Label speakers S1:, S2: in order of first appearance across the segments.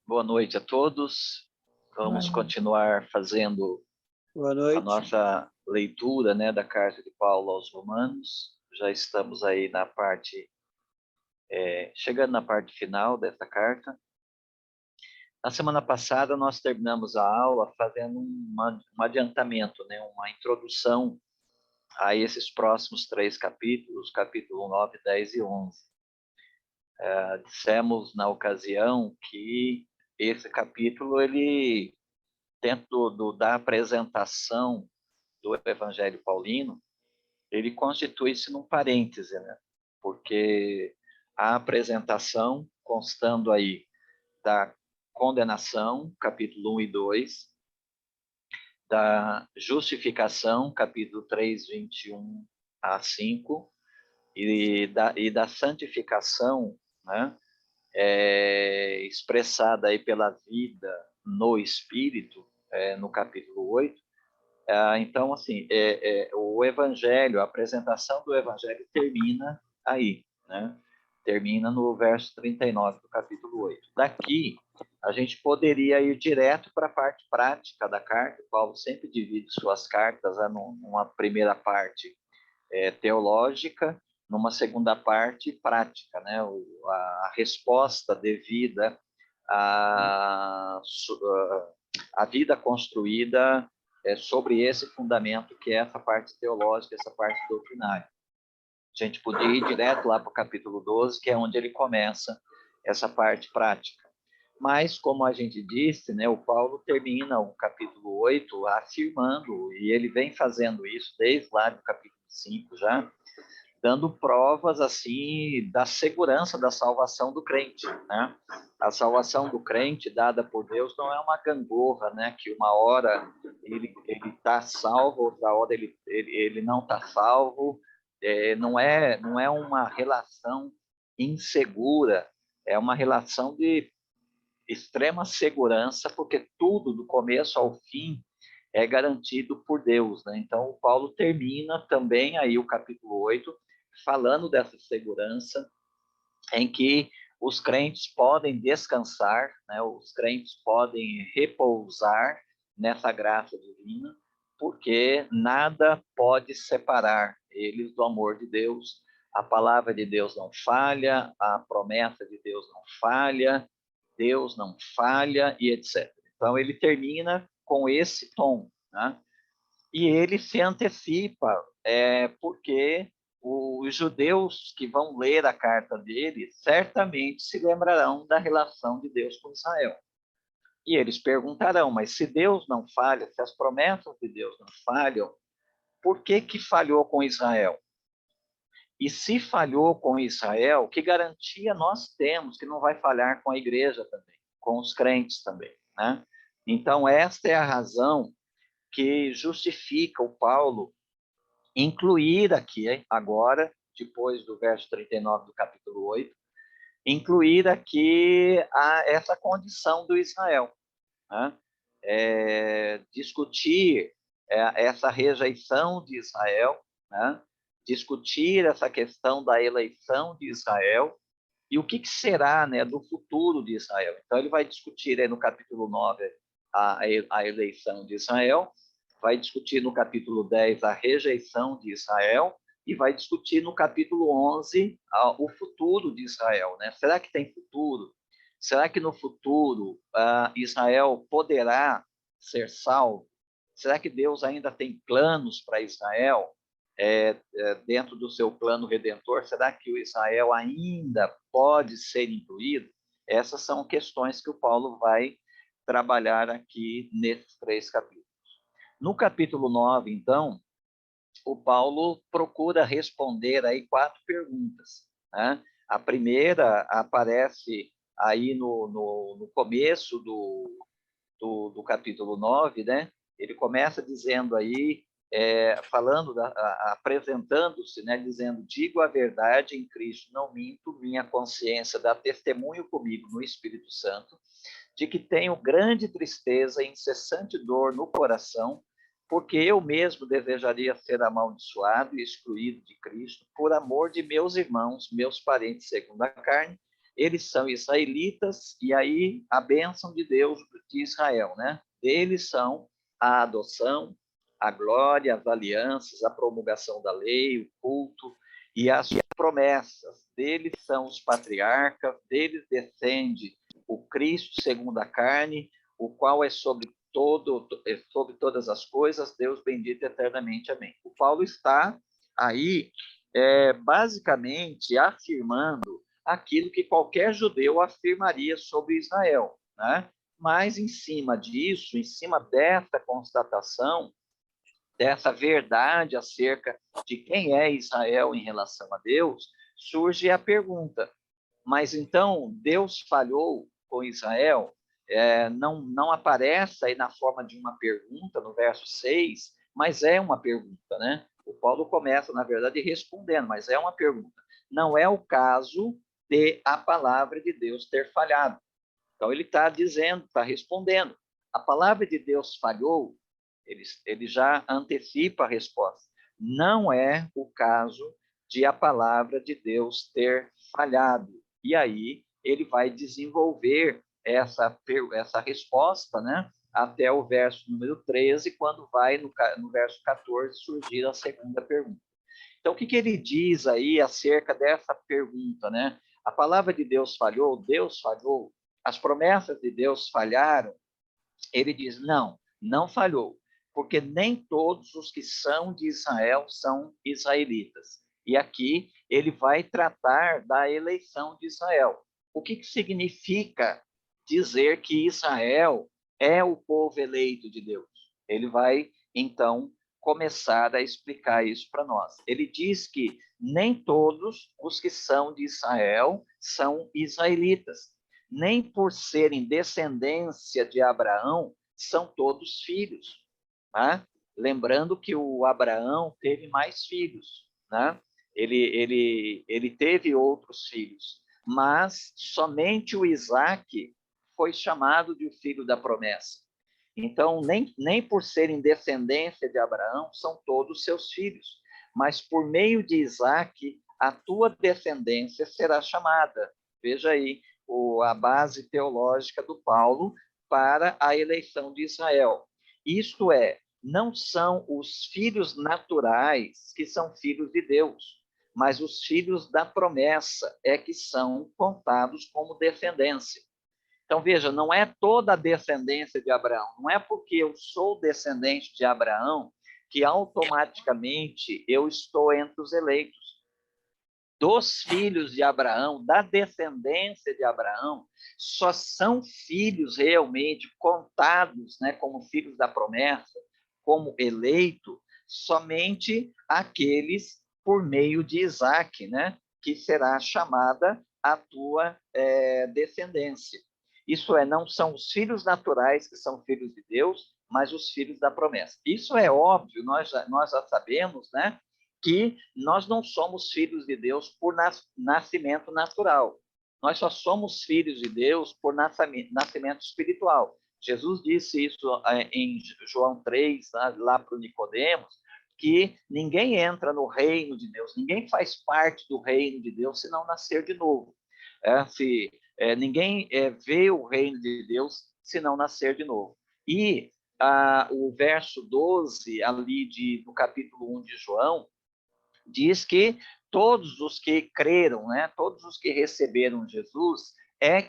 S1: Boa noite a todos. Vamos continuar fazendo
S2: Boa
S1: a
S2: noite.
S1: nossa leitura, da carta de Paulo aos Romanos. Já estamos aí na parte, chegando na parte final dessa carta. Na semana passada nós terminamos a aula fazendo um adiantamento, uma introdução a esses próximos 3 capítulos, capítulo 9, 10 e 11. Dissemos na ocasião que esse capítulo, ele, dentro da apresentação do Evangelho Paulino, ele constitui-se num parêntese, porque a apresentação constando aí da condenação, capítulo 1 e 2, da justificação, capítulo 3, 21 a 5, e da santificação, expressada aí pela vida no Espírito, no capítulo 8. Então, assim, o Evangelho, a apresentação do Evangelho termina aí, termina no verso 39 do capítulo 8. Daqui, a gente poderia ir direto para a parte prática da carta. Paulo sempre divide suas cartas numa primeira parte teológica, numa segunda parte prática, a resposta devida à vida construída sobre esse fundamento que é essa parte teológica, essa parte doutrinária. A gente podia ir direto lá para o capítulo 12, que é onde ele começa essa parte prática. Mas, como a gente disse, o Paulo termina o capítulo 8 afirmando, e ele vem fazendo isso desde lá do capítulo 5 já, dando provas assim da segurança da salvação do crente, A salvação do crente dada por Deus não é uma gangorra, que uma hora ele está salvo, outra hora ele não está salvo. Não é uma relação insegura, é uma relação de extrema segurança, porque tudo do começo ao fim é garantido por Deus, Então, o Paulo termina também aí o capítulo 8 falando dessa segurança em que os crentes podem descansar, Os crentes podem repousar nessa graça divina, porque nada pode separar eles do amor de Deus. A palavra de Deus não falha, a promessa de Deus não falha, Deus não falha, e etc. Então, ele termina com esse tom, E ele se antecipa, porque os judeus que vão ler a carta dele certamente se lembrarão da relação de Deus com Israel. E eles perguntarão, mas se Deus não falha, se as promessas de Deus não falham, por que falhou com Israel? E se falhou com Israel, que garantia nós temos que não vai falhar com a igreja também, com os crentes também, Então, esta é a razão que justifica o Paulo incluir aqui agora, depois do verso 39 do capítulo 8, incluir aqui essa condição do Israel, discutir essa rejeição de Israel, discutir essa questão da eleição de Israel e o que será do futuro de Israel. Então, ele vai discutir aí no capítulo 9 a eleição de Israel, vai discutir no capítulo 10 a rejeição de Israel e vai discutir no capítulo 11 o futuro de Israel. Será que tem futuro? Será que no futuro Israel poderá ser salvo? Será que Deus ainda tem planos para Israel dentro do seu plano redentor? Será que o Israel ainda pode ser incluído? Essas são questões que o Paulo vai trabalhar aqui nesses 3 capítulos. No capítulo 9, então, o Paulo procura responder aí 4 perguntas. A primeira aparece aí no começo do capítulo 9, Ele começa dizendo aí, apresentando-se, dizendo: digo a verdade em Cristo, não minto, minha consciência dá testemunho comigo no Espírito Santo, de que tenho grande tristeza e incessante dor no coração, porque eu mesmo desejaria ser amaldiçoado e excluído de Cristo por amor de meus irmãos, meus parentes segundo a carne, eles são israelitas, e aí a bênção de Deus de Israel, né? Eles são a adoção, a glória, as alianças, a promulgação da lei, o culto e as promessas. Deles são os patriarcas, deles descende o Cristo segundo a carne, o qual é sobre todas as coisas, Deus bendito eternamente. Amém. O Paulo está aí basicamente afirmando aquilo que qualquer judeu afirmaria sobre Israel, né? Mas em cima disso, em cima dessa constatação, dessa verdade acerca de quem é Israel em relação a Deus, surge a pergunta: mas então Deus falhou com Israel? Não aparece aí na forma de uma pergunta no verso 6, mas é uma pergunta, né? O Paulo começa, na verdade, respondendo, mas é uma pergunta. Não é o caso de a palavra de Deus ter falhado. Então, ele está dizendo, está respondendo. A palavra de Deus falhou, ele já antecipa a resposta. Não é o caso de a palavra de Deus ter falhado. E aí, ele vai desenvolver essa resposta, né? Até o verso número 13, quando vai, no verso 14, surgir a segunda pergunta. Então, o que ele diz aí acerca dessa pergunta, né? A palavra de Deus falhou, Deus falhou, as promessas de Deus falharam. Ele diz: não falhou, porque nem todos os que são de Israel são israelitas. E aqui ele vai tratar da eleição de Israel. O que significa dizer que Israel é o povo eleito de Deus? Ele vai, então, começar a explicar isso para nós. Ele diz que nem todos os que são de Israel são israelitas. Nem por serem descendência de Abraão são todos filhos. Tá? Lembrando que o Abraão teve mais filhos, né? Ele teve outros filhos, mas somente o Isaac foi chamado de o filho da promessa. Então, nem por serem descendência de Abraão são todos seus filhos, mas por meio de Isaac, a tua descendência será chamada. Veja aí a base teológica do Paulo para a eleição de Israel. Isto é, não são os filhos naturais que são filhos de Deus, mas os filhos da promessa é que são contados como descendência. Então, veja, não é toda a descendência de Abraão, não é porque eu sou descendente de Abraão que automaticamente eu estou entre os eleitos. Dos filhos de Abraão, da descendência de Abraão, só são filhos realmente contados, né, como filhos da promessa, como eleito, somente aqueles por meio de Isaac, né, que será chamada a tua descendência. Isso é, não são os filhos naturais que são filhos de Deus, mas os filhos da promessa. Isso é óbvio, nós já sabemos, né, que nós não somos filhos de Deus por nascimento natural. Nós só somos filhos de Deus por nascimento espiritual. Jesus disse isso em João 3, lá para o Nicodemos, que ninguém entra no reino de Deus, ninguém faz parte do reino de Deus se não nascer de novo. Ninguém vê o reino de Deus se não nascer de novo. E o verso 12, ali do capítulo 1 de João, diz que todos os que creram, né, todos os que receberam Jesus,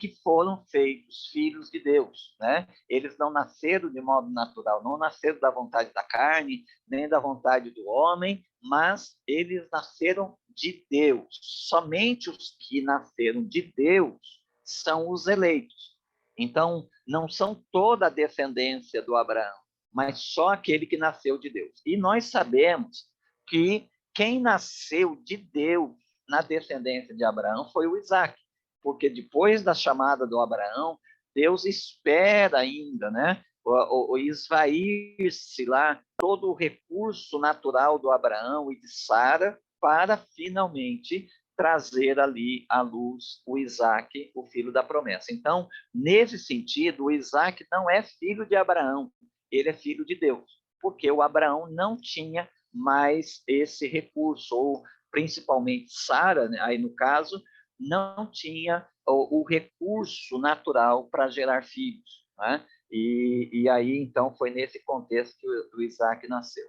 S1: que foram feitos filhos de Deus, né? Eles não nasceram de modo natural, não nasceram da vontade da carne, nem da vontade do homem, mas eles nasceram de Deus. Somente os que nasceram de Deus são os eleitos. Então, não são toda a descendência do Abraão, mas só aquele que nasceu de Deus. E nós sabemos que quem nasceu de Deus na descendência de Abraão foi o Isaac, porque depois da chamada do Abraão, Deus espera ainda, né, o esvair-se lá todo o recurso natural do Abraão e de Sara para finalmente trazer ali à luz o Isaac, o filho da promessa. Então, nesse sentido, o Isaac não é filho de Abraão, ele é filho de Deus, porque o Abraão não tinha mais esse recurso, ou principalmente Sara, né, aí no caso, não tinha o recurso natural para gerar filhos, né? E aí, então, foi nesse contexto que o Isaac nasceu.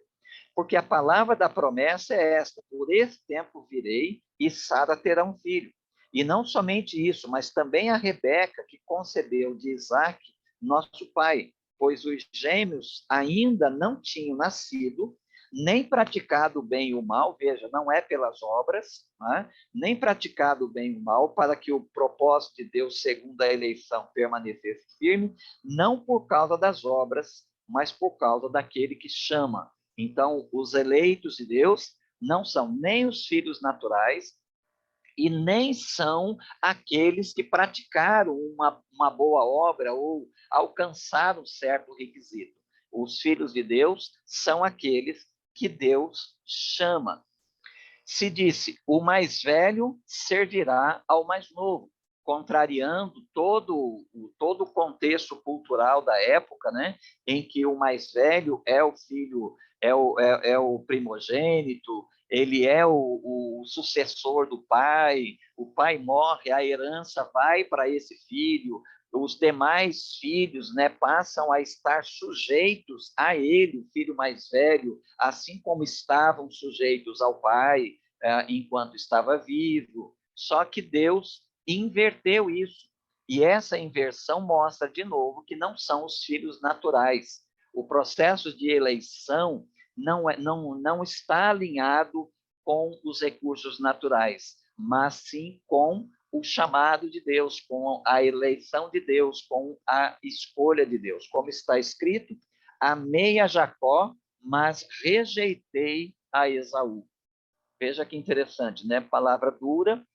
S1: Porque a palavra da promessa é esta: por esse tempo virei e Sara terá um filho. E não somente isso, mas também a Rebeca, que concebeu de Isaac, nosso pai, pois os gêmeos ainda não tinham nascido, nem praticado o bem e o mal, veja, não é pelas obras, né? Nem praticado o bem e o mal, para que o propósito de Deus, segundo a eleição, permanecesse firme, não por causa das obras, mas por causa daquele que chama. Então, os eleitos de Deus não são nem os filhos naturais e nem são aqueles que praticaram uma boa obra ou alcançaram certo requisito. Os filhos de Deus são aqueles que Deus chama. Se disse: o mais velho servirá ao mais novo, contrariando todo o contexto cultural da época, né, em que o mais velho é o filho, é o primogênito, ele é o sucessor do pai, o pai morre, a herança vai para esse filho, os demais filhos, né, passam a estar sujeitos a ele, o filho mais velho, assim como estavam sujeitos ao pai enquanto estava vivo. Só que Deus inverteu isso. E essa inversão mostra de novo que não são os filhos naturais. O processo de eleição não está alinhado com os recursos naturais, mas sim com o chamado de Deus, com a eleição de Deus, com a escolha de Deus. Como está escrito: amei a Jacó, mas rejeitei a Esaú. Veja que interessante, né? Palavra dura,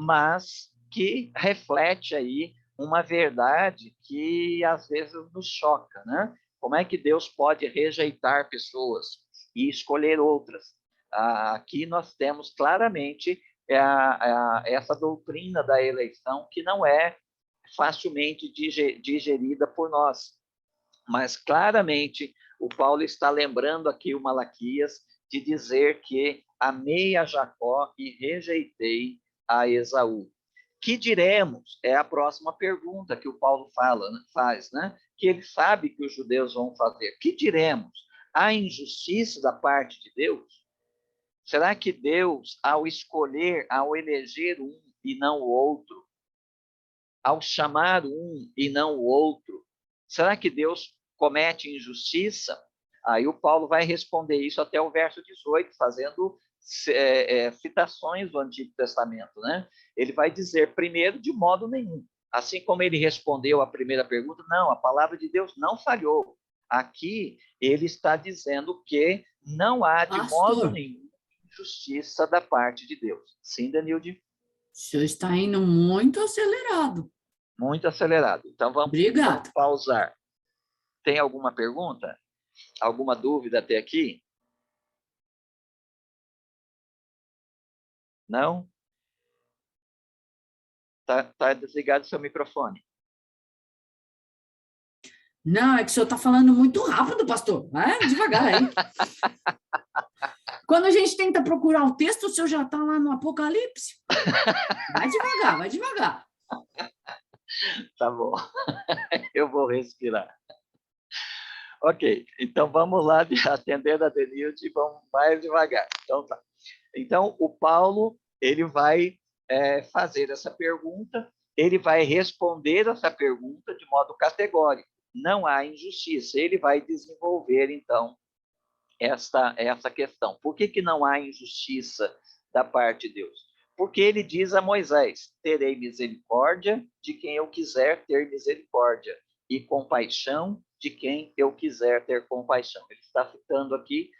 S1: mas que reflete aí uma verdade que às vezes nos choca, né? Como é que Deus pode rejeitar pessoas e escolher outras? Aqui nós temos claramente essa doutrina da eleição, que não é facilmente digerida por nós, mas claramente o Paulo está lembrando aqui o Malaquias de dizer que amei a Jacó e rejeitei a Esaú. Que diremos? É a próxima pergunta que o Paulo faz, né? Que ele sabe que os judeus vão fazer. Que diremos? Há injustiça da parte de Deus? Será que Deus, ao escolher, ao eleger um e não o outro, ao chamar um e não o outro, será que Deus comete injustiça? Aí o Paulo vai responder isso até o verso 18, fazendo citações do Antigo Testamento, né? Ele vai dizer, primeiro, de modo nenhum. Assim como ele respondeu a primeira pergunta, não, a palavra de Deus não falhou. Aqui ele está dizendo que não há de modo
S2: Pastor,
S1: nenhum justiça da parte de Deus. Sim, Danilde?
S2: o senhor está indo muito acelerado.
S1: Muito acelerado. Então vamos
S2: Obrigado.
S1: pausar. Tem alguma pergunta? Alguma dúvida até aqui? Não? Tá desligado o seu microfone.
S2: Não, é que o senhor está falando muito rápido, pastor. Vai devagar aí. Quando a gente tenta procurar o texto, o senhor já está lá no Apocalipse. Vai devagar, vai devagar.
S1: Tá bom. Eu vou respirar. Ok, então vamos lá, atendendo a Denilde, vamos mais devagar. Então tá. Então o Paulo, ele vai fazer essa pergunta, ele vai responder essa pergunta de modo categórico. Não há injustiça. Ele vai desenvolver, então, essa questão. Por que não há injustiça da parte de Deus? Porque ele diz a Moisés: terei misericórdia de quem eu quiser ter misericórdia, e compaixão de quem eu quiser ter compaixão. Ele está citando aqui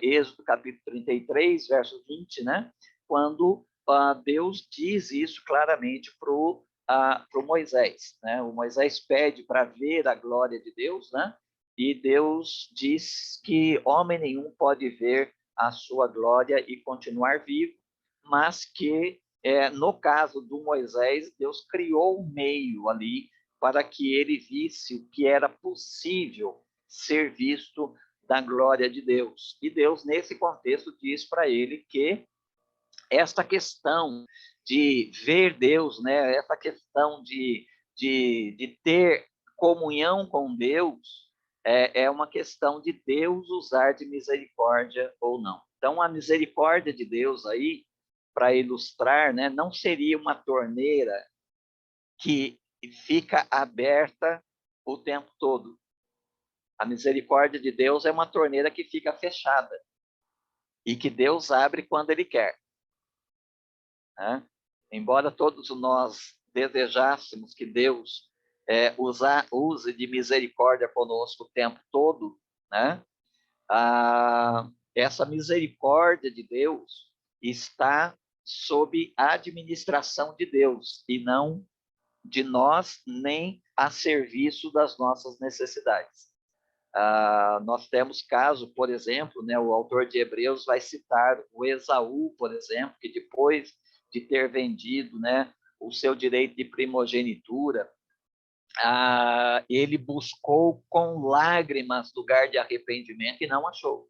S1: Êxodo capítulo 33, verso 20, né? Quando Deus diz isso claramente para o Moisés, né? O Moisés pede para ver a glória de Deus, né? E Deus diz que homem nenhum pode ver a sua glória e continuar vivo, mas que, no caso do Moisés, Deus criou um meio ali para que ele visse o que era possível ser visto da glória de Deus. E Deus, nesse contexto, diz para ele que esta questão de ver Deus, né? Essa questão de ter comunhão com Deus é uma questão de Deus usar de misericórdia ou não. Então, a misericórdia de Deus aí, para ilustrar, né, não seria uma torneira que fica aberta o tempo todo. A misericórdia de Deus é uma torneira que fica fechada e que Deus abre quando Ele quer, né? Embora todos nós desejássemos que Deus use de misericórdia conosco o tempo todo, né? Essa misericórdia de Deus está sob a administração de Deus e não de nós, nem a serviço das nossas necessidades. Nós temos caso, por exemplo, né, o autor de Hebreus vai citar o Esaú, por exemplo, que depois de ter vendido, né, o seu direito de primogenitura, ele buscou com lágrimas lugar de arrependimento e não achou.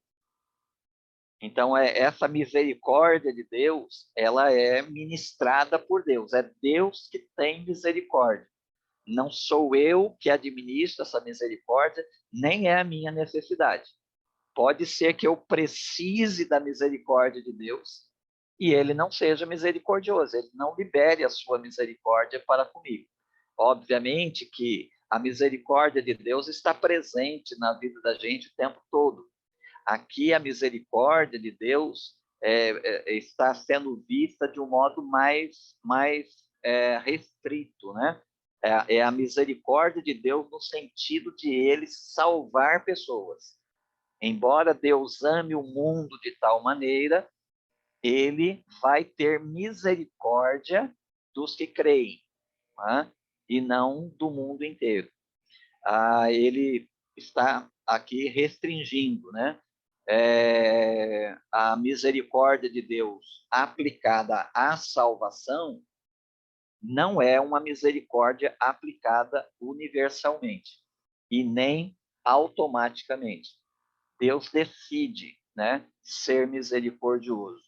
S1: Então, essa misericórdia de Deus, ela é ministrada por Deus. É Deus que tem misericórdia. Não sou eu que administro essa misericórdia, nem é a minha necessidade. Pode ser que eu precise da misericórdia de Deus e ele não seja misericordioso, ele não libere a sua misericórdia para comigo. Obviamente que a misericórdia de Deus está presente na vida da gente o tempo todo. Aqui a misericórdia de Deus está sendo vista de um modo mais restrito, né? É a misericórdia de Deus no sentido de ele salvar pessoas. Embora Deus ame o mundo de tal maneira, ele vai ter misericórdia dos que creem, né? E não do mundo inteiro. Ele está aqui restringindo, né? A misericórdia de Deus aplicada à salvação não é uma misericórdia aplicada universalmente e nem automaticamente. Deus decide, né, ser misericordioso.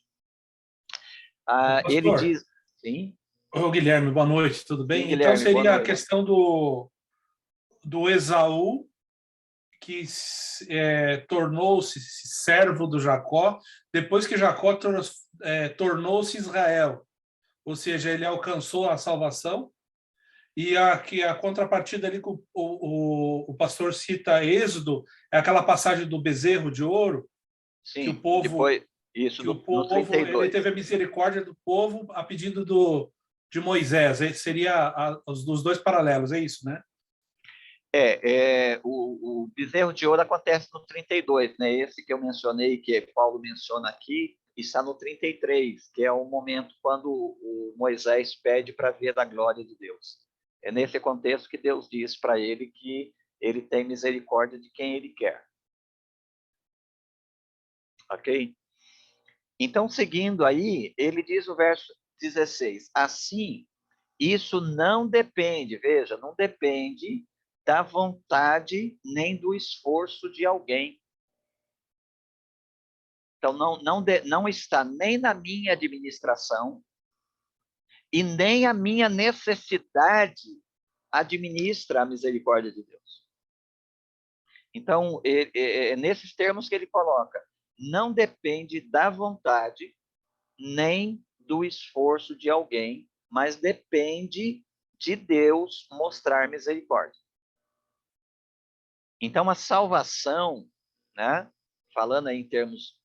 S1: Ele
S3: Pastor,
S1: diz, sim?
S3: ô Guilherme, boa noite, tudo
S1: Sim,
S3: bem? Então
S1: Guilherme, boa
S3: seria a
S1: noite.
S3: questão do Esaú, que tornou-se servo do Jacó, depois que Jacó tornou-se Israel, ou seja, ele alcançou a salvação, e a contrapartida ali que o pastor cita Êxodo, é aquela passagem do bezerro de ouro, que o
S1: Sim,
S3: povo,
S1: depois, isso no
S3: ele
S1: 32.
S3: teve a misericórdia do povo a pedido de Moisés. Esse seria os dois paralelos, é isso, né?
S1: O bezerro de ouro acontece no 32, né? Esse que eu mencionei, que Paulo menciona aqui, está no 33, que é o momento quando o Moisés pede para ver a glória de Deus. É nesse contexto que Deus diz para ele que ele tem misericórdia de quem ele quer. Ok? Então, seguindo aí, ele diz o verso 16: assim, isso não depende, veja, não depende da vontade nem do esforço de alguém. Então, não está nem na minha administração e nem a minha necessidade administra a misericórdia de Deus. Então, é nesses termos que ele coloca, não depende da vontade nem do esforço de alguém, mas depende de Deus mostrar misericórdia. Então, a salvação, né, falando aí em termos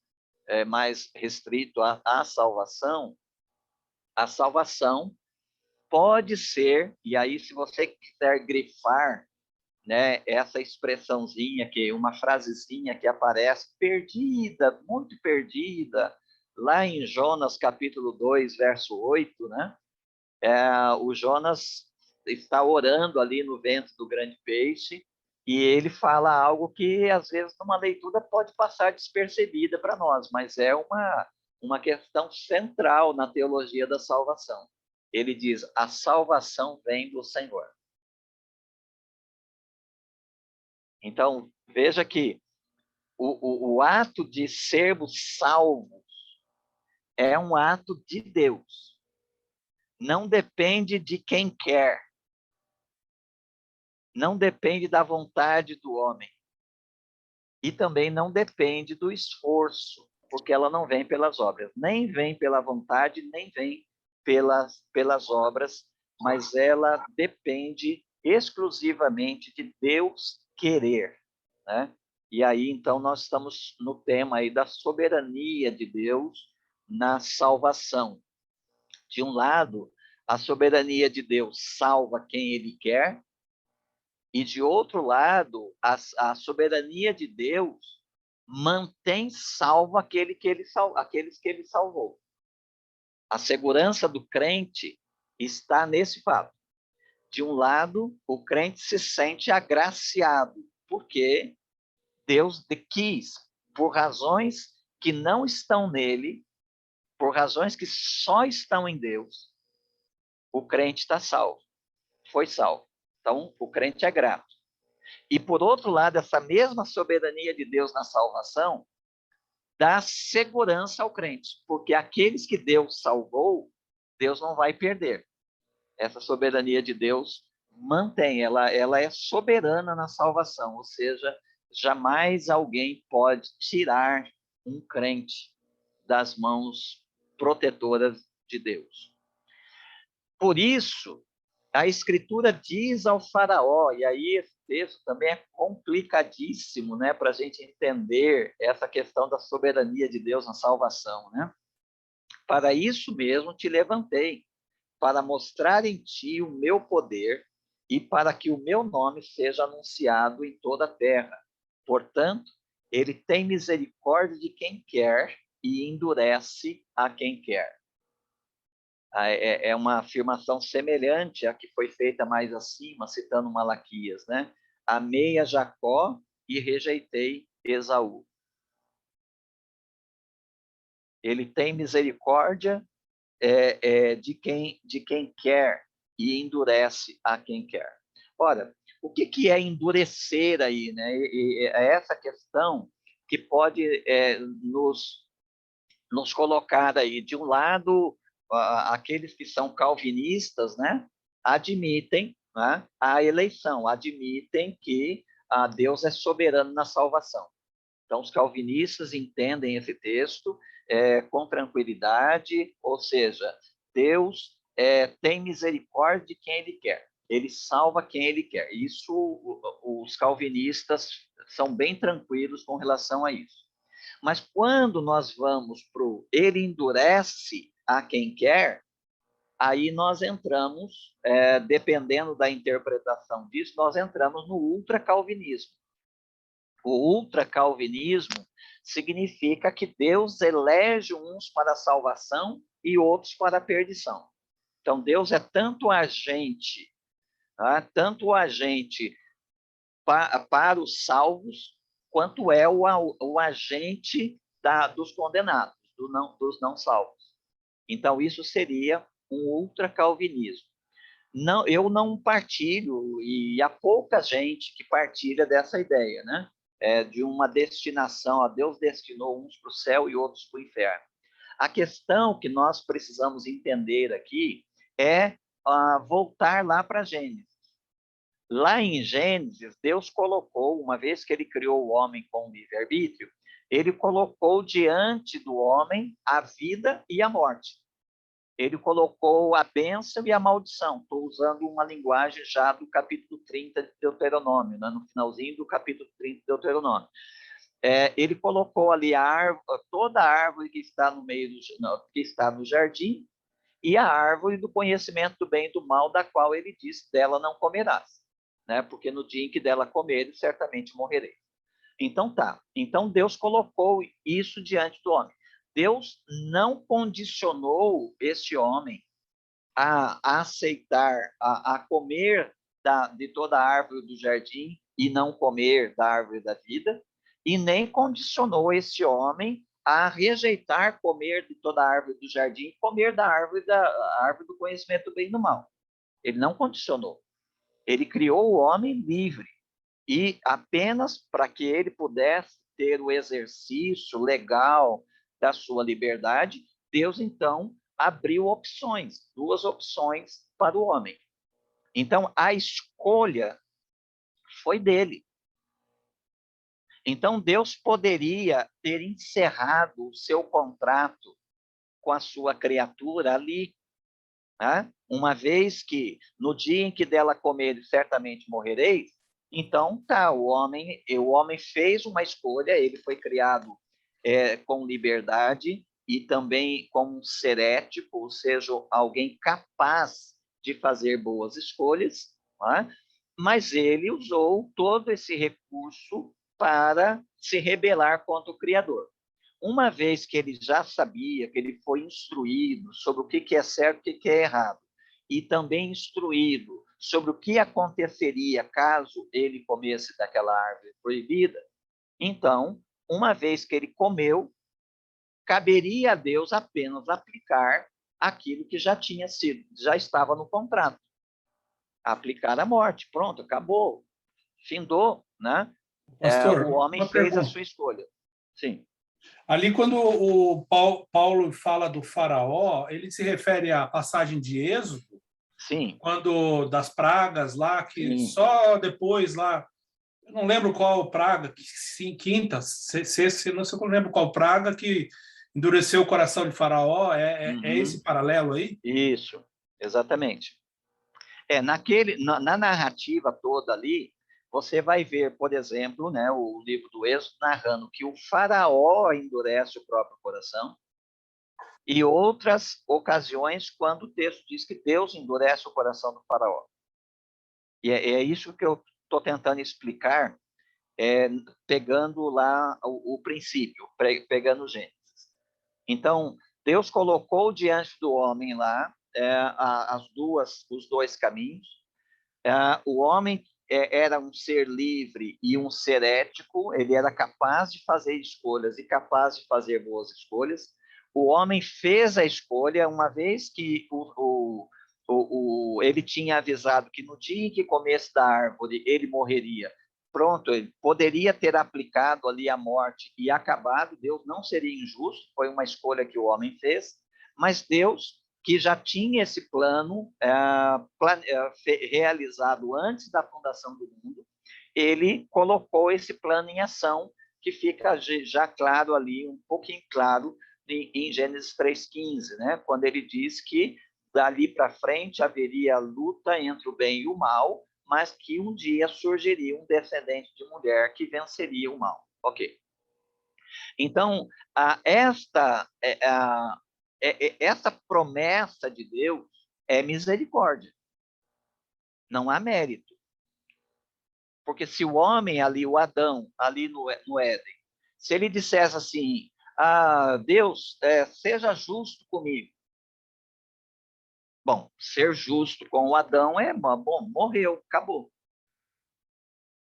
S1: mais restrito à salvação, a salvação pode ser, e aí se você quiser grifar, né, essa expressãozinha, uma frasezinha que aparece perdida, muito perdida, lá em Jonas capítulo 2, verso 8, né? O Jonas está orando ali no ventre do grande peixe e ele fala algo que, às vezes, numa leitura pode passar despercebida para nós, mas é uma questão central na teologia da salvação. Ele diz, a salvação vem do Senhor. Então, veja que o ato de sermos salvos é um ato de Deus. não depende de quem quer, não depende da vontade do homem, e também não depende do esforço, porque ela não vem pelas obras, nem vem pela vontade, nem vem pelas obras, mas ela depende exclusivamente de Deus querer, né? E aí, então, nós estamos no tema aí da soberania de Deus na salvação. De um lado, a soberania de Deus salva quem ele quer, e de outro lado, a soberania de Deus mantém salvo aqueles que ele salvou. A segurança do crente está nesse fato. De um lado, o crente se sente agraciado, porque Deus quis, por razões que não estão nele, por razões que só estão em Deus, o crente está salvo, foi salvo. Então, o crente é grato. E, por outro lado, essa mesma soberania de Deus na salvação dá segurança ao crente, porque aqueles que Deus salvou, Deus não vai perder. Essa soberania de Deus mantém, ela é soberana na salvação, ou seja, jamais alguém pode tirar um crente das mãos protetoras de Deus. Por isso, a Escritura diz ao faraó, e aí esse texto também é complicadíssimo, né, para a gente entender essa questão da soberania de Deus na salvação, né? Para isso mesmo te levantei, para mostrar em ti o meu poder e para que o meu nome seja anunciado em toda a terra. Portanto, ele tem misericórdia de quem quer e endurece a quem quer. É uma afirmação semelhante à que foi feita mais acima, citando Malaquias, né? Amei a Jacó e rejeitei Esaú. Ele tem misericórdia de quem quer e endurece a quem quer. Ora, o que é endurecer aí, né? É essa questão que pode nos colocar aí. De um lado, aqueles que são calvinistas, né, admitem, né, a eleição, admitem que Deus é soberano na salvação. Então, os calvinistas entendem esse texto com tranquilidade, ou seja, Deus tem misericórdia de quem ele quer, ele salva quem ele quer. Isso, os calvinistas são bem tranquilos com relação a isso. Mas quando nós vamos para o ele endurece a quem quer, aí nós entramos, dependendo da interpretação disso, nós entramos no ultracalvinismo. O ultracalvinismo significa que Deus elege uns para a salvação e outros para a perdição. Então, Deus é tanto agente, tá? Tanto agente para os salvos, quanto é o agente dos condenados, dos não salvos. Então, isso seria um ultracalvinismo. Não, eu não partilho, e há pouca gente que partilha dessa ideia, né? De uma destinação, Deus destinou uns para o céu e outros para o inferno. A questão que nós precisamos entender aqui é voltar lá para Gênesis. Lá em Gênesis, Deus colocou, uma vez que ele criou o homem com livre-arbítrio, ele colocou diante do homem a vida e a morte. Ele colocou a bênção e a maldição. Estou usando uma linguagem já do capítulo 30 de Deuteronômio, né? No finalzinho do capítulo 30 de Deuteronômio. Ele colocou ali toda a árvore que está no meio que está no jardim, e a árvore do conhecimento do bem e do mal, da qual ele disse, dela não comerás, né? Porque no dia em que dela comeres, certamente morrereis. Então tá. Então Deus colocou isso diante do homem. Deus não condicionou este homem a aceitar, a comer de toda a árvore do jardim e não comer da árvore da vida, e nem condicionou este homem a rejeitar comer de toda a árvore do jardim e comer da árvore do conhecimento do bem e do mal. Ele não condicionou. Ele criou o homem livre, e apenas para que ele pudesse ter o exercício legal da sua liberdade, Deus, então, abriu opções, 2 opções para o homem. Então, a escolha foi dele. Então, Deus poderia ter encerrado o seu contrato com a sua criatura ali, né? Uma vez que no dia em que dela comer, certamente morrereis. Então, tá, o homem fez uma escolha, ele foi criado com liberdade e também como um ser ético, ou seja, alguém capaz de fazer boas escolhas, né? Mas ele usou todo esse recurso para se rebelar contra o Criador. Uma vez que ele já sabia, que ele foi instruído sobre o que é certo e o que é errado, e também instruído sobre o que aconteceria caso ele comesse daquela árvore proibida, então, uma vez que ele comeu, caberia a Deus apenas aplicar aquilo que já tinha sido, já estava no contrato. Aplicar a morte, pronto, acabou, findou, né? O
S3: Pastor,
S1: homem
S3: uma
S1: fez a
S3: pergunta.
S1: sua escolha. Sim.
S3: Ali, quando o Paulo fala do faraó, ele se refere à passagem de Êxodo,
S1: Sim,
S3: quando das pragas lá, que
S1: sim.
S3: só depois lá, eu não lembro qual praga, sim, quinta, sexta, não sei, eu não lembro qual praga que endureceu o coração de Faraó, é esse paralelo aí?
S1: Isso, exatamente. Na narrativa toda ali, você vai ver, por exemplo, né, o livro do Êxodo narrando que o faraó endurece o próprio coração, e outras ocasiões quando o texto diz que Deus endurece o coração do faraó. E é isso que eu estou tentando explicar, pegando lá o princípio, pegando Gênesis. Então, Deus colocou diante do homem lá os 2 caminhos. O homem era um ser livre e um ser ético, ele era capaz de fazer escolhas e capaz de fazer boas escolhas. O homem fez a escolha, uma vez que ele tinha avisado que no dia em que comesse da árvore ele morreria. Pronto, ele poderia ter aplicado ali a morte e acabado, Deus não seria injusto, foi uma escolha que o homem fez, mas Deus, que já tinha esse plano realizado antes da fundação do mundo, ele colocou esse plano em ação, que fica já claro ali, um pouquinho claro, em Gênesis 3,15, né? Quando ele diz que dali para frente haveria luta entre o bem e o mal, mas que um dia surgiria um descendente de mulher que venceria o mal. Ok. Então, essa promessa de Deus é misericórdia. Não há mérito. Porque se o homem ali, o Adão, ali no Éden, se ele dissesse assim, Deus, seja justo comigo. Bom, ser justo com o Adão bom, morreu, acabou.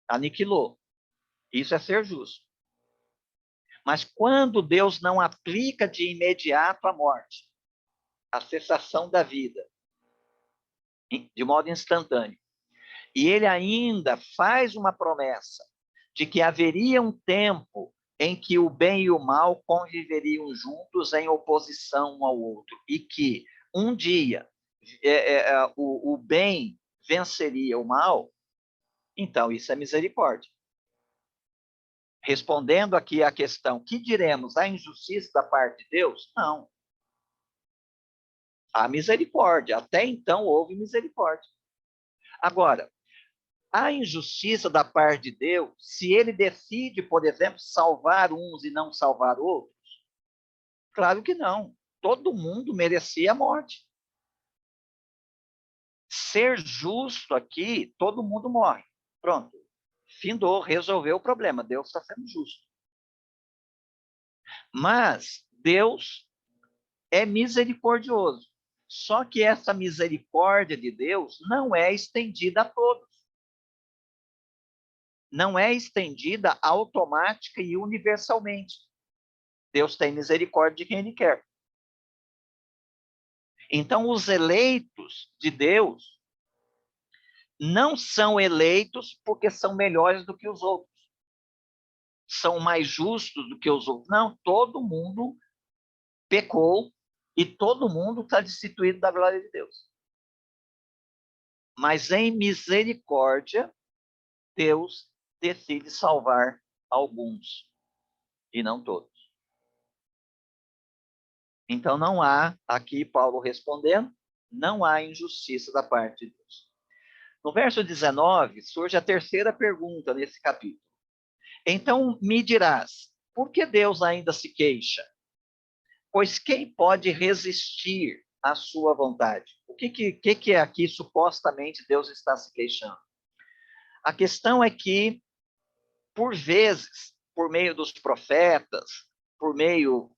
S1: Aniquilou. Isso é ser justo. Mas quando Deus não aplica de imediato a morte, a cessação da vida, de modo instantâneo, e ele ainda faz uma promessa de que haveria um tempo em que o bem e o mal conviveriam juntos em oposição um ao outro, e que um dia o bem venceria o mal, então isso é misericórdia. Respondendo aqui à questão, que diremos? A injustiça da parte de Deus? Não. Há misericórdia. Até então houve misericórdia. Agora, a injustiça da parte de Deus, se ele decide, por exemplo, salvar uns e não salvar outros? Claro que não. Todo mundo merecia a morte. Ser justo aqui, todo mundo morre. Pronto. Findou, resolveu o problema. Deus está sendo justo. Mas Deus é misericordioso. Só que essa misericórdia de Deus não é estendida a todos. Não é estendida automática e universalmente. Deus tem misericórdia de quem ele quer. Então, os eleitos de Deus não são eleitos porque são melhores do que os outros. São mais justos do que os outros. Não, todo mundo pecou e todo mundo está destituído da glória de Deus. Mas em misericórdia, Deus decide salvar alguns, e não todos. Então não há, aqui Paulo respondendo, não há injustiça da parte de Deus. No verso 19, surge a terceira pergunta nesse capítulo. Então me dirás, por que Deus ainda se queixa? Pois quem pode resistir à sua vontade? O que é aqui supostamente Deus está se queixando? A questão é que, por vezes, por meio dos profetas, por meio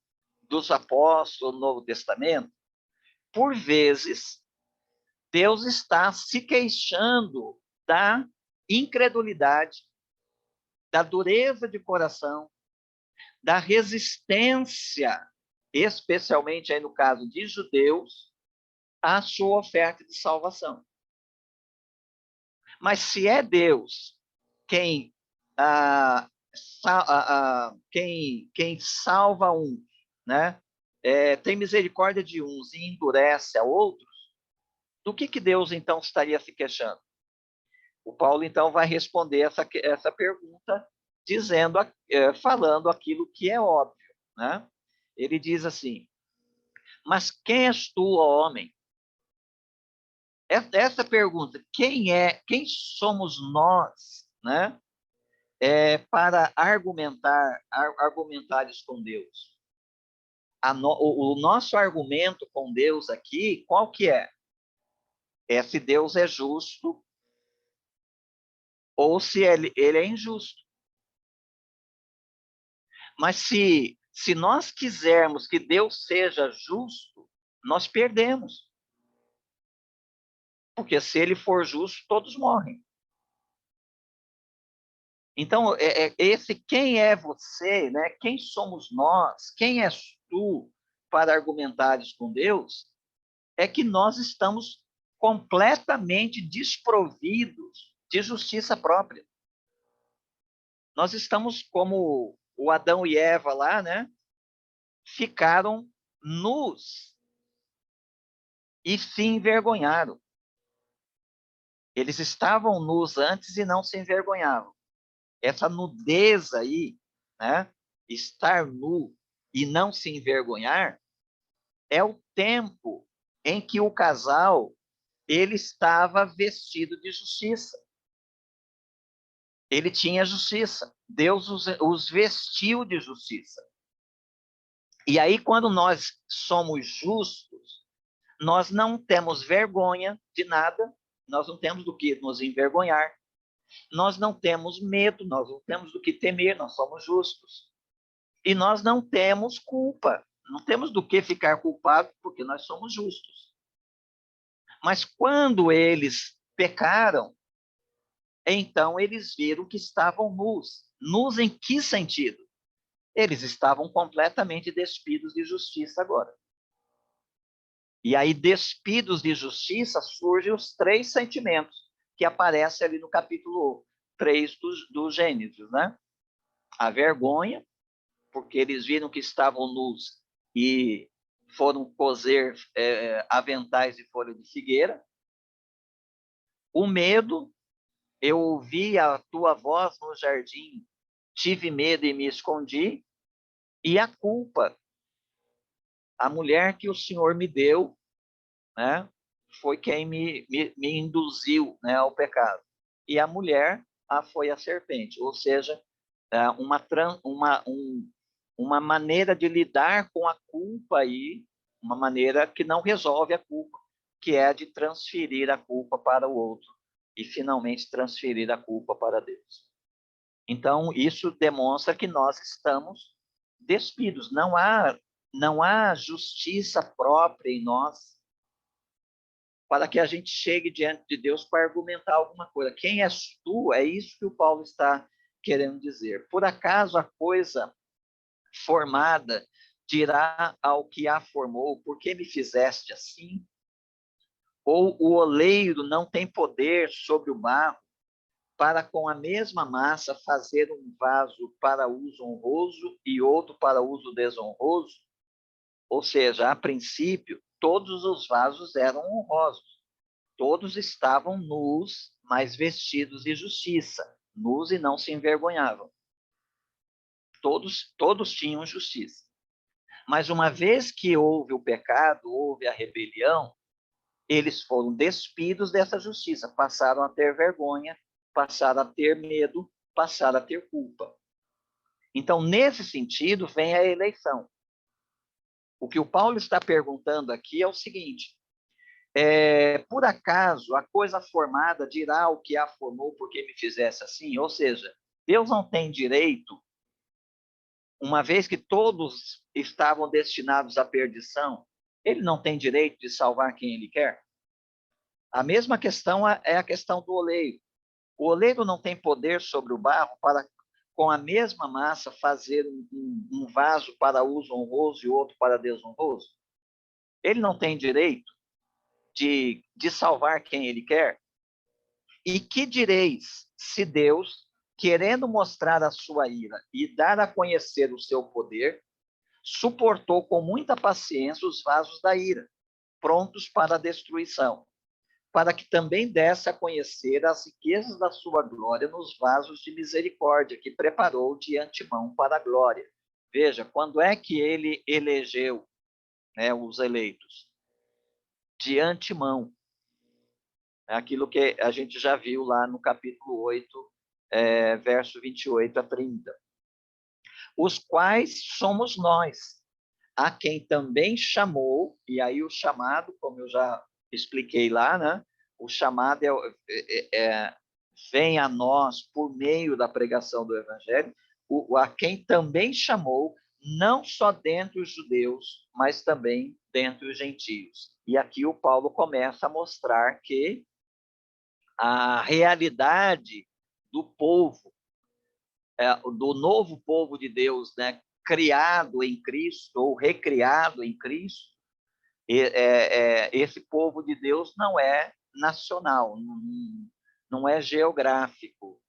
S1: dos apóstolos do Novo Testamento, por vezes, Deus está se queixando da incredulidade, da dureza de coração, da resistência, especialmente aí no caso de judeus, à sua oferta de salvação. Mas se é Deus quem quem salva um, né? Tem misericórdia de uns e endurece a outros, do que Deus então estaria se queixando? O Paulo então vai responder essa pergunta dizendo, falando aquilo que é óbvio, né? Ele diz assim: mas quem és tu, ó homem? Essa pergunta, quem somos nós, né? Para argumentares com Deus. O nosso argumento com Deus aqui, qual que é? É se Deus é justo ou se ele é injusto. Mas se nós quisermos que Deus seja justo, nós perdemos. Porque se ele for justo, todos morrem. Então, esse quem é você, né? Quem somos nós, quem és tu para argumentares com Deus, é que nós estamos completamente desprovidos de justiça própria. Nós estamos como o Adão e Eva lá, né? Ficaram nus e se envergonharam. Eles estavam nus antes e não se envergonhavam. Essa nudez aí, né? Estar nu e não se envergonhar, é o tempo em que o casal ele estava vestido de justiça. Ele tinha justiça. Deus os vestiu de justiça. E aí, quando nós somos justos, nós não temos vergonha de nada, nós não temos do que nos envergonhar, nós não temos medo, nós não temos do que temer, nós somos justos. E nós não temos culpa, não temos do que ficar culpado, porque nós somos justos. Mas quando eles pecaram, então eles viram que estavam nus. Nus em que sentido? Eles estavam completamente despidos de justiça agora. E aí, despidos de justiça, surgem os três sentimentos que aparecem ali no capítulo 3 do Gênesis, né? A vergonha, porque eles viram que estavam nus e foram coser aventais de folha de figueira. O medo, eu ouvi a tua voz no jardim, tive medo e me escondi. E a culpa, a mulher que o Senhor me deu, né, foi quem me induziu, né, ao pecado. E a mulher foi a serpente, ou seja, uma maneira de lidar com a culpa aí, uma maneira que não resolve a culpa, que é de transferir a culpa para o outro e finalmente transferir a culpa para Deus. Então, isso demonstra que nós estamos despidos, não há justiça própria em nós para que a gente chegue diante de Deus para argumentar alguma coisa. Quem és tu? É isso que o Paulo está querendo dizer. Por acaso a coisa formada dirá ao que a formou, por que me fizeste assim? Ou o oleiro não tem poder sobre o barro para com a mesma massa fazer um vaso para uso honroso e outro para uso desonroso? Ou seja, a princípio, todos os vasos eram honrosos. Todos estavam nus, mas vestidos de justiça. Nus e não se envergonhavam. Todos tinham justiça. Mas uma vez que houve o pecado, houve a rebelião, eles foram despidos dessa justiça, passaram a ter vergonha, passaram a ter medo, passaram a ter culpa. Então, nesse sentido, vem a eleição. O que o Paulo está perguntando aqui é o seguinte: por acaso a coisa formada dirá o que a formou porque me fizesse assim? Ou seja, Deus não tem direito, uma vez que todos estavam destinados à perdição, ele não tem direito de salvar quem ele quer? A mesma questão é a questão do oleiro. O oleiro não tem poder sobre o barro para, com a mesma massa, fazer um vaso para uso honroso e outro para desonroso? Ele não tem direito de salvar quem ele quer? E que direis se Deus, querendo mostrar a sua ira e dar a conhecer o seu poder, suportou com muita paciência os vasos da ira, prontos para a destruição, para que também desse a conhecer as riquezas da sua glória nos vasos de misericórdia que preparou de antemão para a glória. Veja, quando é que ele elegeu, né, os eleitos? De antemão. É aquilo que a gente já viu lá no capítulo 8, verso 28 a 30. Os quais somos nós, a quem também chamou, e aí o chamado, como eu já expliquei lá, né? O chamado vem a nós por meio da pregação do Evangelho, a quem também chamou, não só dentre os judeus, mas também dentre os gentios. E aqui o Paulo começa a mostrar que a realidade do povo, do novo povo de Deus, né, criado em Cristo ou recriado em Cristo, esse povo de Deus não é nacional, não é geográfico.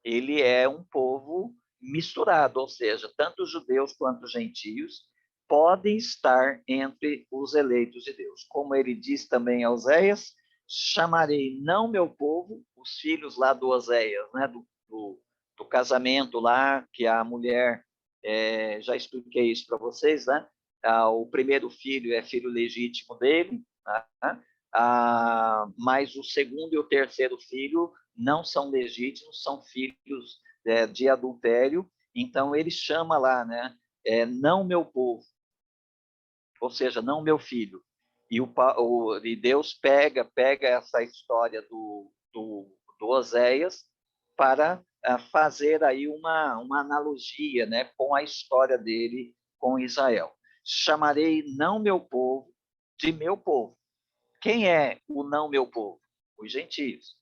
S1: Ele é um povo misturado, ou seja, tanto os judeus quanto os gentios podem estar entre os eleitos de Deus. Como ele diz também a Oséias, chamarei não meu povo, os filhos lá do Oséias, né, do casamento lá, que a mulher, já expliquei isso para vocês, né? O primeiro filho é filho legítimo dele, né? Mas o segundo e o terceiro filho não são legítimos, são filhos de adultério. Então ele chama lá, né? Não meu povo, ou seja, não meu filho. E Deus pega essa história do Oséias para fazer aí uma analogia, né, com a história dele com Israel. Chamarei não meu povo de meu povo. Quem é o não meu povo? Os gentios.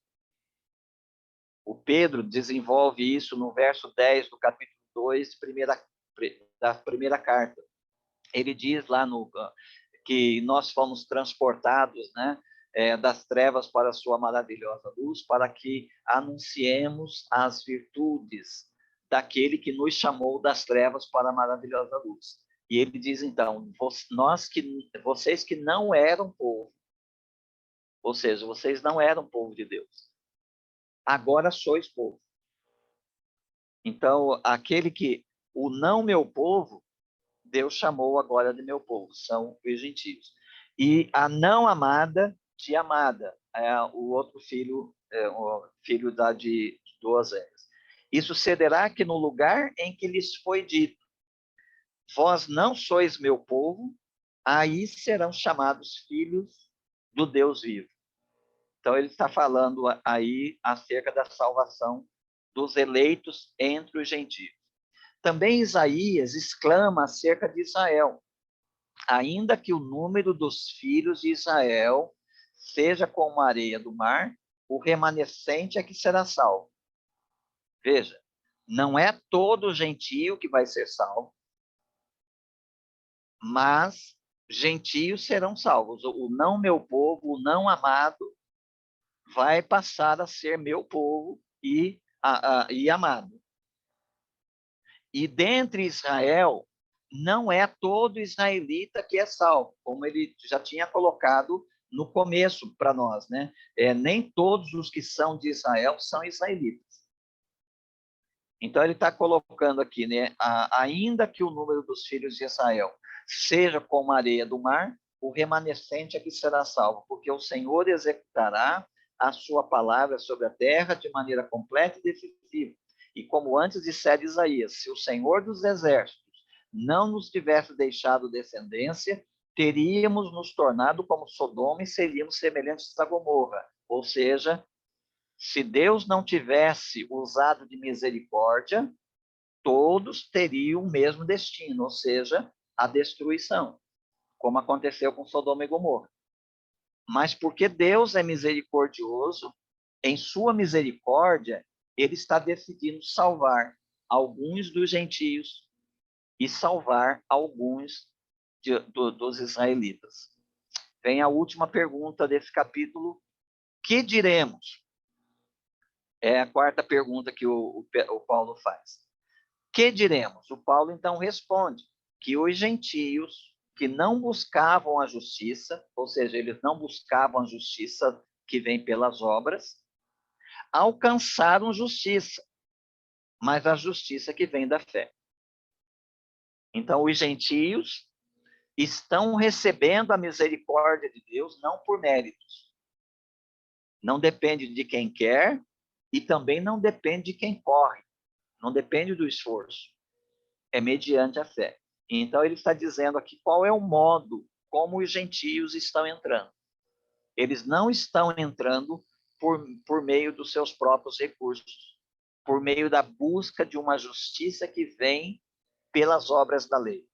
S1: O Pedro desenvolve isso no verso 10 do capítulo 2, da primeira carta. Ele diz lá que nós fomos transportados, né, das trevas para a sua maravilhosa luz, para que anunciemos as virtudes daquele que nos chamou das trevas para a maravilhosa luz. E ele diz, então, vocês que não eram povo, ou seja, vocês não eram povo de Deus, agora sois povo. Então, o não meu povo, Deus chamou agora de meu povo, são os gentios. E a não amada, de amada, o outro filho, o filho do Oséias. E sucederá que no lugar em que lhes foi dito, vós não sois meu povo, aí serão chamados filhos do Deus vivo. Então, ele está falando aí acerca da salvação dos eleitos entre os gentios. Também Isaías exclama acerca de Israel: ainda que o número dos filhos de Israel seja como a areia do mar, o remanescente é que será salvo. Veja, não é todo gentio que vai ser salvo, mas gentios serão salvos. O não meu povo, o não amado, vai passar a ser meu povo e amado. E dentre Israel não é todo israelita que é salvo, como ele já tinha colocado no começo para nós, né? Nem todos os que são de Israel são israelitas. Então ele está colocando aqui, né? Ainda que o número dos filhos de Israel seja como a areia do mar, o remanescente é que será salvo, porque o Senhor executará a sua palavra sobre a terra de maneira completa e definitiva. E como antes dissera Isaías, se o Senhor dos exércitos não nos tivesse deixado descendência, teríamos nos tornado como Sodoma e seríamos semelhantes a Gomorra. Ou seja, se Deus não tivesse usado de misericórdia, todos teriam o mesmo destino, ou seja, a destruição, como aconteceu com Sodoma e Gomorra. Mas porque Deus é misericordioso, em sua misericórdia, ele está decidindo salvar alguns dos gentios e salvar alguns dos israelitas. Vem a última pergunta desse capítulo: que diremos? É a quarta pergunta que o Paulo faz. Que diremos? O Paulo então responde que os gentios que não buscavam a justiça, ou seja, eles não buscavam a justiça que vem pelas obras, alcançaram justiça, mas a justiça que vem da fé. Então, os gentios estão recebendo a misericórdia de Deus não por méritos. Não depende de quem quer e também não depende de quem corre. Não depende do esforço. É mediante a fé. Então, ele está dizendo aqui qual é o modo como os gentios estão entrando. Eles não estão entrando por meio dos seus próprios recursos, por meio da busca de uma justiça que vem pelas obras da lei,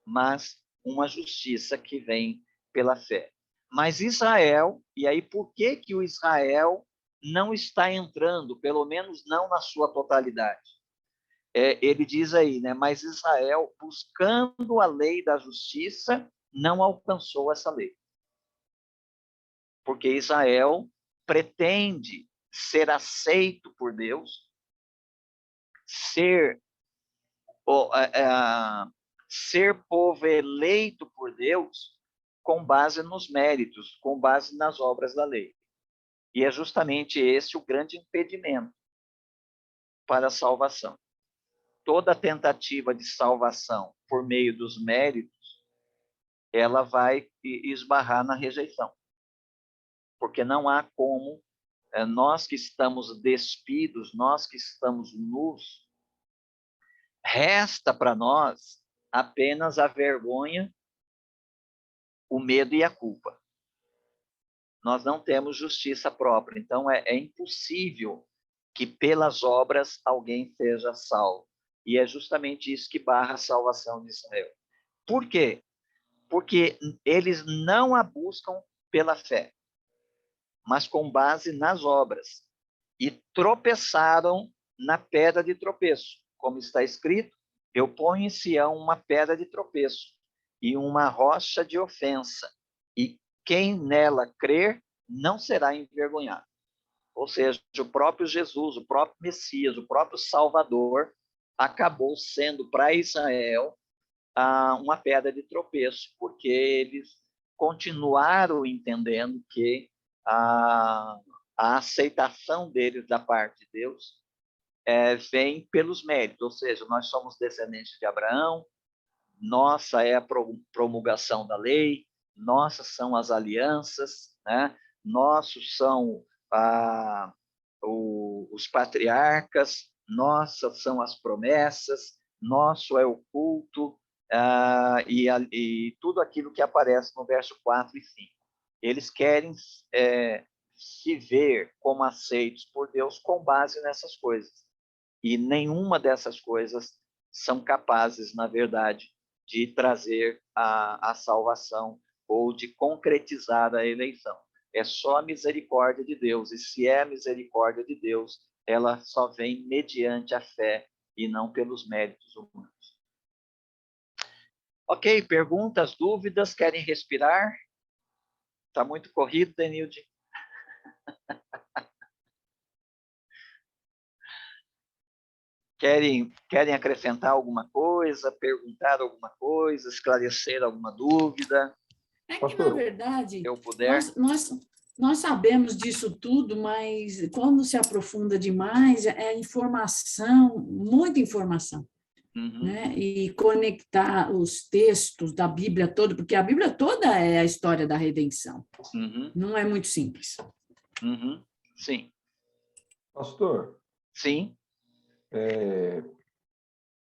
S1: mas uma justiça que vem pela fé. Mas Israel, e aí por que o Israel não está entrando, pelo menos não na sua totalidade? Ele diz aí, né? Mas Israel, buscando a lei da justiça, não alcançou essa lei. Porque Israel pretende ser aceito por Deus, ser povo eleito por Deus com base nos méritos, com base nas obras da lei. E é justamente esse o grande impedimento para a salvação. Toda tentativa de salvação por meio dos méritos, ela vai esbarrar na rejeição. Porque não há como nós que estamos despidos, nós que estamos nus, resta para nós apenas a vergonha, o medo e a culpa. Nós não temos justiça própria, então é impossível que pelas obras alguém seja salvo. E é justamente isso que barra a salvação de Israel. Por quê? Porque eles não a buscam pela fé, mas com base nas obras. E tropeçaram na pedra de tropeço. Como está escrito, eu ponho em Sião uma pedra de tropeço e uma rocha de ofensa, e quem nela crer não será envergonhado. Ou seja, o próprio Jesus, o próprio Messias, o próprio Salvador, acabou sendo para Israel uma pedra de tropeço, porque eles continuaram entendendo que a aceitação deles da parte de Deus vem pelos méritos, ou seja, nós somos descendentes de Abraão, nossa é a promulgação da lei, nossas são as alianças, né? Nossos são os patriarcas, nossas são as promessas, nosso é o culto, e tudo aquilo que aparece no verso 4 e 5. Eles querem se ver como aceitos por Deus com base nessas coisas. E nenhuma dessas coisas são capazes, na verdade, de trazer a salvação ou de concretizar a eleição. É só a misericórdia de Deus. E se é a misericórdia de Deus, ela só vem mediante a fé e não pelos méritos humanos. Ok, perguntas, dúvidas? Querem respirar? Está muito corrido, Denilde? Querem acrescentar alguma coisa, perguntar alguma coisa, esclarecer alguma dúvida?
S2: É que, na
S4: Pastor,
S2: verdade,
S1: Se eu puder.
S2: nós sabemos disso tudo, mas quando se aprofunda demais, é informação, muita informação,
S1: Uhum,
S2: né? E conectar os textos da Bíblia toda, porque a Bíblia toda é a história da redenção.
S1: uhum,
S2: Não é muito simples.
S1: uhum. Sim,
S4: pastor,
S1: sim.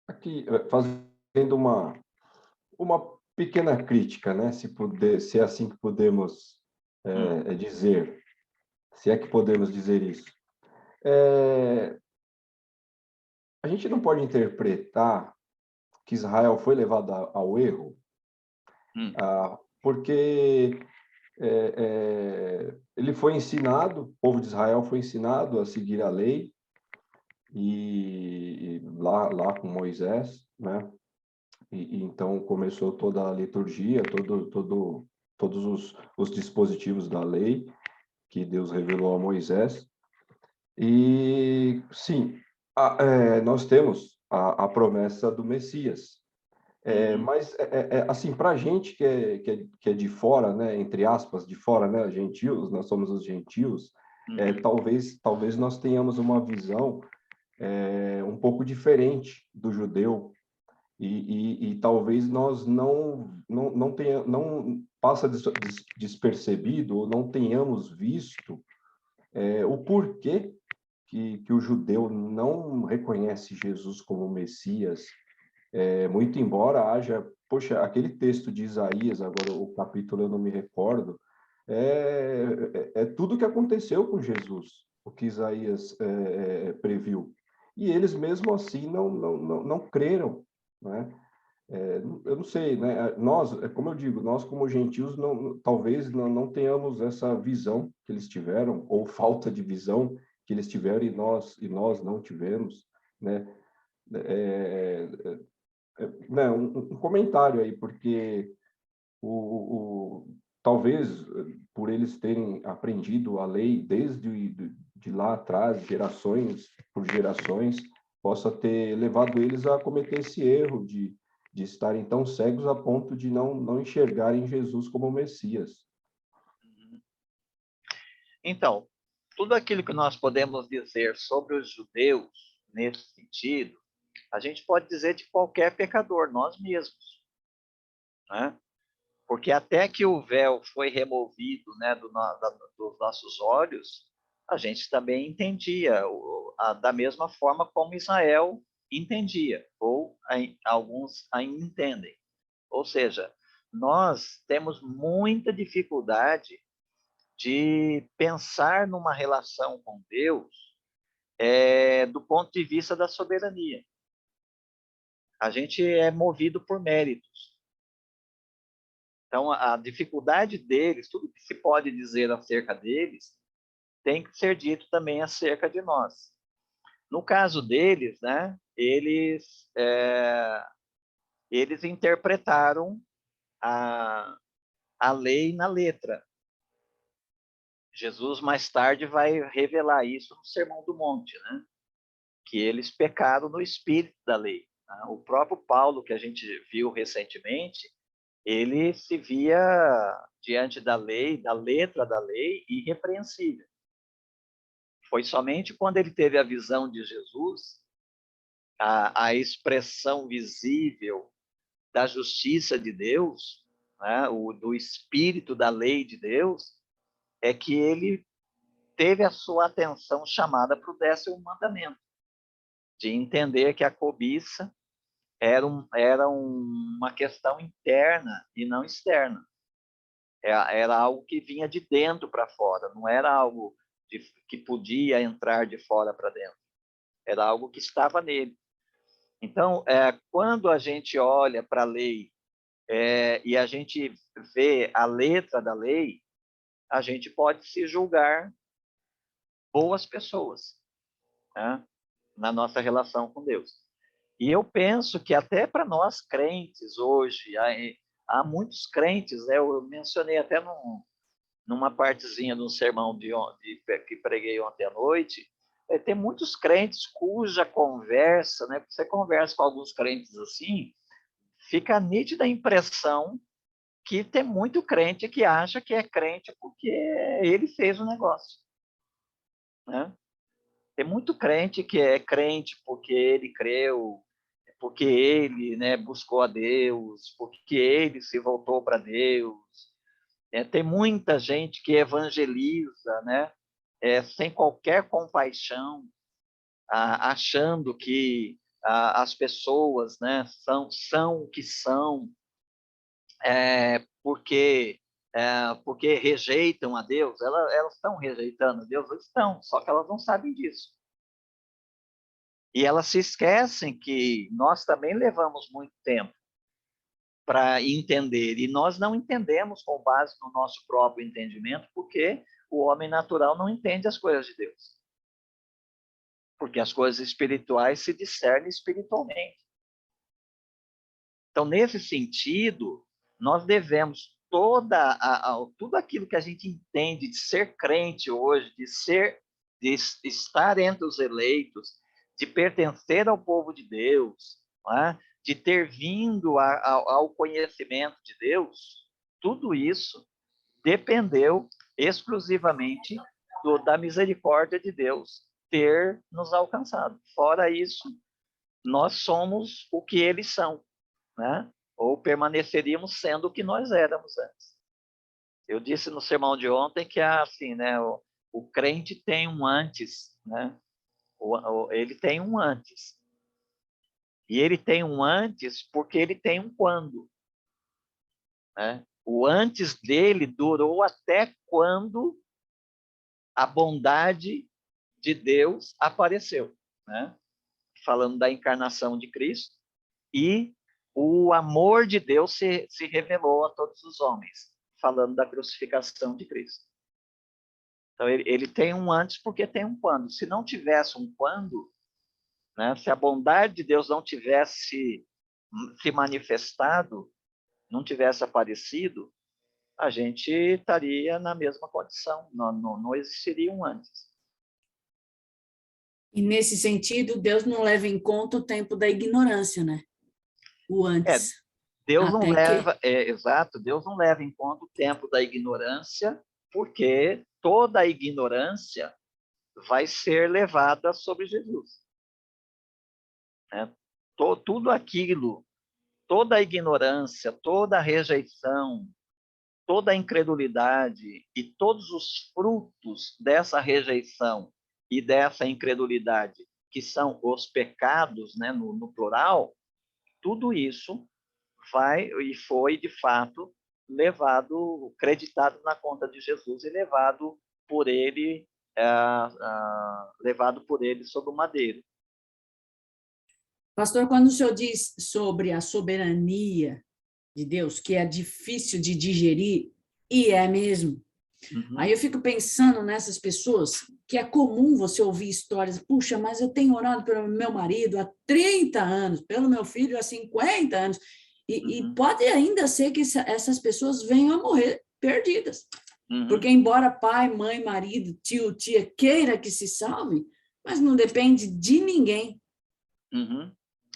S4: aqui fazendo uma pequena crítica, né? Se é assim que podemos dizer, se é que podemos dizer isso. A gente não pode interpretar que Israel foi levado ao erro,
S1: Hum,
S4: porque ele foi ensinado, o povo de Israel foi ensinado a seguir a lei, e lá com Moisés, né? E então começou toda a liturgia, todos os dispositivos da lei que Deus revelou a Moisés. E sim, nós temos a promessa do Messias.
S1: uhum,
S4: Mas assim, para a gente que é de fora, né, entre aspas, de fora, né, gentios, nós somos os gentios,
S1: uhum,
S4: talvez nós tenhamos uma visão um pouco diferente do judeu, e talvez nós não passa despercebido, ou não tenhamos visto o porquê que o judeu não reconhece Jesus como Messias, muito embora haja, poxa, aquele texto de Isaías, agora o capítulo eu não me recordo, é tudo que aconteceu com Jesus, o que Isaías previu. E eles mesmo assim não creram, né? Eu não sei, né? Nós, como eu digo, nós como gentios talvez não tenhamos essa visão que eles tiveram, ou falta de visão que eles tiveram e nós não tivemos, né? É, né, um comentário aí, porque talvez por eles terem aprendido a lei desde de lá atrás, gerações por gerações, possa ter levado eles a cometer esse erro de estarem tão cegos a ponto de não enxergarem Jesus como Messias.
S1: uhum. Então, tudo aquilo que nós podemos dizer sobre os judeus, nesse sentido, a gente pode dizer de qualquer pecador, nós mesmos, né? Porque até que o véu foi removido, né, dos nossos olhos, a gente também entendia da mesma forma como Israel entendia, ou alguns ainda entendem. Ou seja, nós temos muita dificuldade de pensar numa relação com Deus do ponto de vista da soberania. A gente é movido por méritos. Então, a dificuldade deles, tudo que se pode dizer acerca deles, tem que ser dito também acerca de nós. No caso deles, né, eles interpretaram a lei na letra. Jesus mais tarde vai revelar isso no Sermão do Monte, né? Que eles pecaram no espírito da lei. Né? O próprio Paulo, que a gente viu recentemente, ele se via diante da lei, da letra da lei, irrepreensível. Foi somente quando ele teve a visão de Jesus, a expressão visível da justiça de Deus, né, do espírito da lei de Deus, é que ele teve a sua atenção chamada para o 10º mandamento, de entender que a cobiça era uma questão interna e não externa. Era algo que vinha de dentro para fora, não era algo que podia entrar de fora para dentro. Era algo que estava nele. Então, quando a gente olha para a lei e a gente vê a letra da lei, a gente pode se julgar boas pessoas, né, na nossa relação com Deus. E eu penso que até para nós crentes hoje, há muitos crentes, né, eu mencionei até numa partezinha de um sermão que preguei ontem à noite, Tem muitos crentes cuja conversa, né, você conversa com alguns crentes assim, fica a nítida impressão que tem muito crente que acha que é crente porque ele fez o negócio, né? Tem muito crente que é crente porque ele creu, porque ele, né, buscou a Deus, porque ele se voltou para Deus. Tem muita gente que evangeliza, né, sem qualquer compaixão, achando que as pessoas, né, são o que são, porque porque rejeitam a Deus. Elas estão rejeitando a Deus, estão, só que elas não sabem disso. E elas se esquecem que nós também levamos muito tempo para entender, e nós não entendemos com base no nosso próprio entendimento, porque o homem natural não entende as coisas de Deus. Porque as coisas espirituais se discernem espiritualmente. Então, nesse sentido, nós devemos tudo aquilo que a gente entende de ser crente hoje, de estar entre os eleitos, de pertencer ao povo de Deus, de ter vindo ao conhecimento de Deus, tudo isso dependeu exclusivamente da misericórdia de Deus ter nos alcançado. Fora isso, nós somos o que eles são, né? Ou permaneceríamos sendo o que nós éramos antes. Eu disse no sermão de ontem que assim, né, o crente tem um antes, né? Ele tem um antes. E ele tem um antes porque ele tem um quando, né? O antes dele durou até quando a bondade de Deus apareceu, né? Falando da encarnação de Cristo, e o amor de Deus se revelou a todos os homens, falando da crucificação de Cristo. Então, ele tem um antes porque tem um quando. Se não tivesse um quando, né, se a bondade de Deus não tivesse se manifestado, não tivesse aparecido, a gente estaria na mesma condição, não existiria um antes.
S2: E, nesse sentido, Deus não leva em conta o tempo da ignorância, né? O antes.
S1: Deus não leva, exato, Deus não leva em conta o tempo da ignorância, porque toda a ignorância vai ser levada sobre Jesus. Né? Tudo aquilo, toda a ignorância, toda a rejeição, toda a incredulidade e todos os frutos dessa rejeição e dessa incredulidade, que são os pecados, né, no plural, tudo isso vai e foi, de fato, acreditado na conta de Jesus e levado por ele, levado por ele sobre o madeiro.
S2: Pastor, quando o senhor diz sobre a soberania de Deus, que é difícil de digerir, e é mesmo. Aí eu fico pensando nessas pessoas, que é comum você ouvir histórias, puxa, mas eu tenho orado pelo meu marido há 30 anos, pelo meu filho há 50 anos, e pode ainda ser que essas pessoas venham a morrer perdidas. Porque embora pai, mãe, marido, tio, tia queira que se salve, mas não depende de ninguém.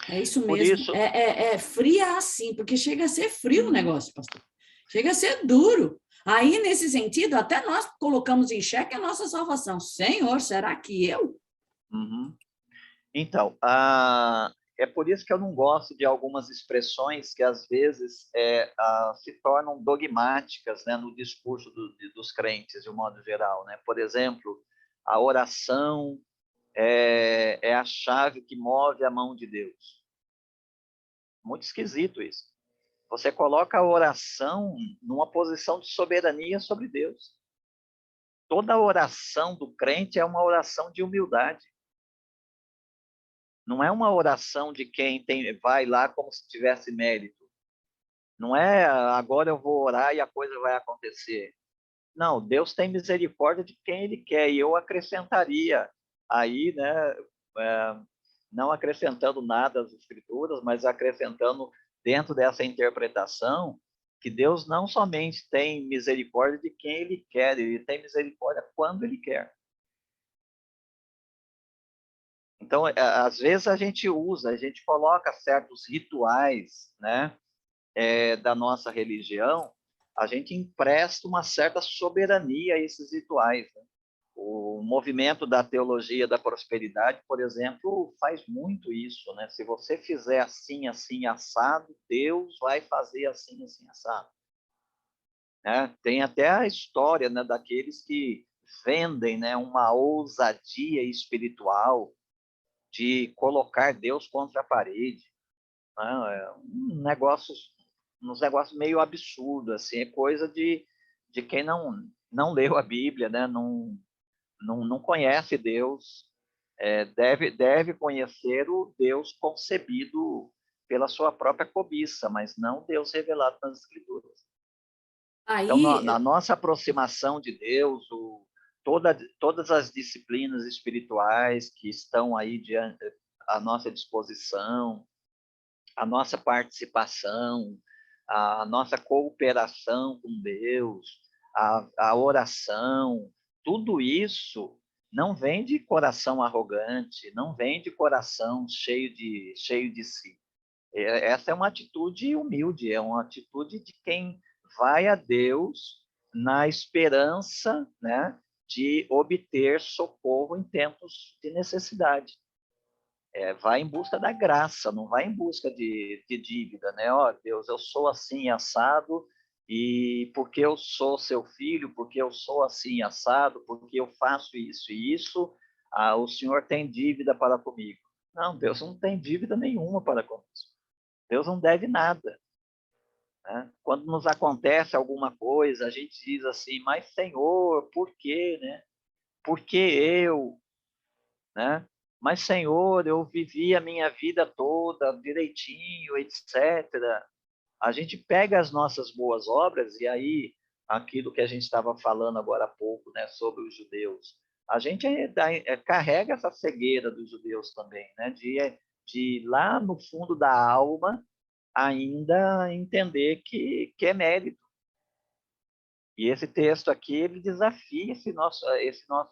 S2: É isso mesmo. Isso... É fria assim, porque chega a ser frio o negócio, pastor. Chega a ser duro. Aí, nesse sentido, até nós colocamos em xeque a nossa salvação. Senhor, será que eu?
S1: Então, é por isso que eu não gosto de algumas expressões que, às vezes, se tornam dogmáticas, né, no discurso dos crentes, de um modo geral. Né? Por exemplo, a oração é a chave que move a mão de Deus. Muito esquisito isso. Você coloca a oração numa posição de soberania sobre Deus. Toda oração do crente é uma oração de humildade. Não é uma oração de quem vai lá como se tivesse mérito. Não é agora eu vou orar e a coisa vai acontecer. Não, Deus tem misericórdia de quem Ele quer. E eu acrescentaria aí, né, não acrescentando nada às Escrituras, mas acrescentando dentro dessa interpretação que Deus não somente tem misericórdia de quem Ele quer, Ele tem misericórdia quando Ele quer. Então, às vezes a gente coloca certos rituais, né, da nossa religião, a gente empresta uma certa soberania a esses rituais, né? O movimento da teologia da prosperidade, por exemplo, faz muito isso, né? Se você fizer assim, assim, assado, Deus vai fazer assim, assim, assado. Né? Tem até a história, né, daqueles que vendem, né, uma ousadia espiritual de colocar Deus contra a parede. Né? Uns negócios meio absurdos, assim, é coisa de quem não leu a Bíblia, né? Não conhece Deus, deve conhecer o Deus concebido pela sua própria cobiça, mas não Deus revelado nas Escrituras. Então,
S2: Aí,
S1: na nossa aproximação de Deus, todas as disciplinas espirituais que estão aí à nossa disposição, a nossa participação, a nossa cooperação com Deus, a oração, tudo isso não vem de coração arrogante, não vem de coração cheio de si. Essa é uma atitude humilde, é uma atitude de quem vai a Deus na esperança, né, de obter socorro em tempos de necessidade. Vai em busca da graça, não vai em busca de dívida, né? Ó, Deus, eu sou assim assado, e porque eu sou seu filho, porque eu sou assim assado, porque eu faço isso e isso, o Senhor tem dívida para comigo. Não, Deus não tem dívida nenhuma para conosco. Deus não deve nada. Né? Quando nos acontece alguma coisa, a gente diz assim, mas Senhor, por quê, né? Por que eu? Né? Mas, Senhor, eu vivi a minha vida toda direitinho, etc. A gente pega as nossas boas obras, e aí, aquilo que a gente estava falando agora há pouco, né, sobre os judeus, a gente carrega essa cegueira dos judeus também, né, de lá no fundo da alma ainda entender que é mérito. E esse texto aqui, ele desafia esse nosso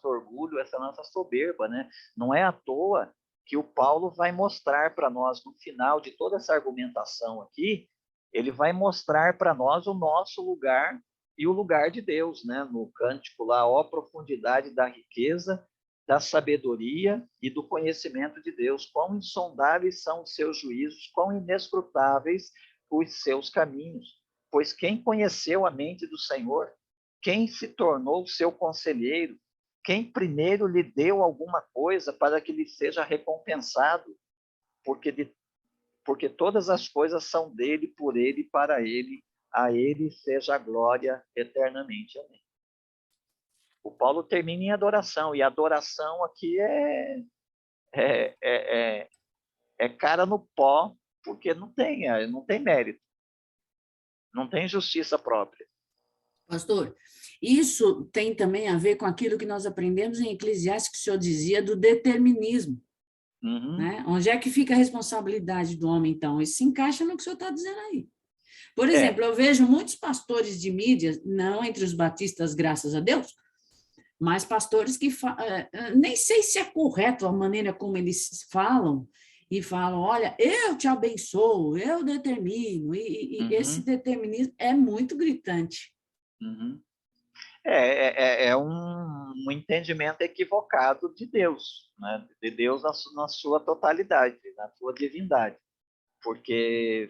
S1: orgulho, essa nossa soberba, né? Não é à toa que o Paulo vai mostrar para nós, no final de toda essa argumentação aqui, ele vai mostrar para nós o nosso lugar e o lugar de Deus, né? No cântico lá, ó profundidade da riqueza, da sabedoria e do conhecimento de Deus, quão insondáveis são os seus juízos, quão inescrutáveis os seus caminhos. Pois quem conheceu a mente do Senhor? Quem se tornou seu conselheiro? Quem primeiro lhe deu alguma coisa para que lhe seja recompensado? Porque todas as coisas são dele, por ele e para ele. A ele seja a glória eternamente. Amém. O Paulo termina em adoração, e a adoração aqui é cara no pó, porque não tem mérito, não tem justiça própria.
S2: pastor, isso tem também a ver com aquilo que nós aprendemos em Eclesiastes, que o senhor dizia do determinismo.
S1: Uhum.
S2: Né? Onde é que fica a responsabilidade do homem, então? Isso se encaixa no que o senhor está dizendo aí. Por exemplo, eu vejo muitos pastores de mídias, não entre os batistas, graças a Deus, mas pastores que nem sei se é correto a maneira como eles falam, e falam, olha, eu te abençoo, eu determino, e esse determinismo é muito gritante.
S1: Uhum. É um entendimento equivocado de Deus, né? De Deus na sua totalidade, na sua divindade, porque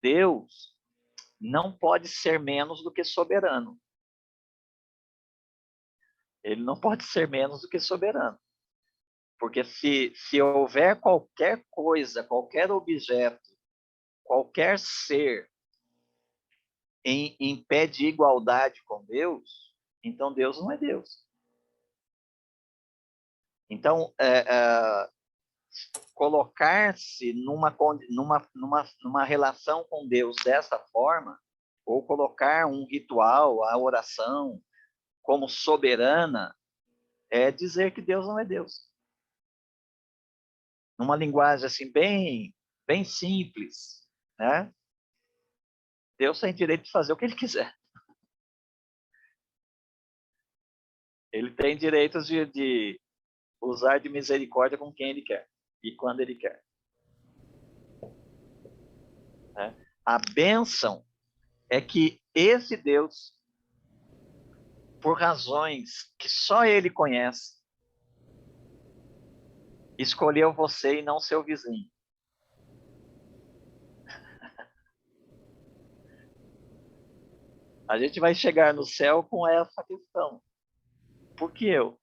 S1: Deus não pode ser menos do que soberano. Ele não pode ser menos do que soberano. Porque se houver qualquer coisa, qualquer objeto, qualquer ser em pé de igualdade com Deus, então Deus não é Deus. Então, colocar-se numa relação com Deus dessa forma, ou colocar um ritual, a oração, como soberana, é dizer que Deus não é Deus. Numa linguagem assim bem simples, né? Deus tem direito de fazer o que ele quiser. Ele tem direitos de usar de misericórdia com quem ele quer e quando ele quer. A bênção é que esse Deus, por razões que só ele conhece, escolheu você e não seu vizinho. A gente vai chegar no céu com essa questão. Por que eu?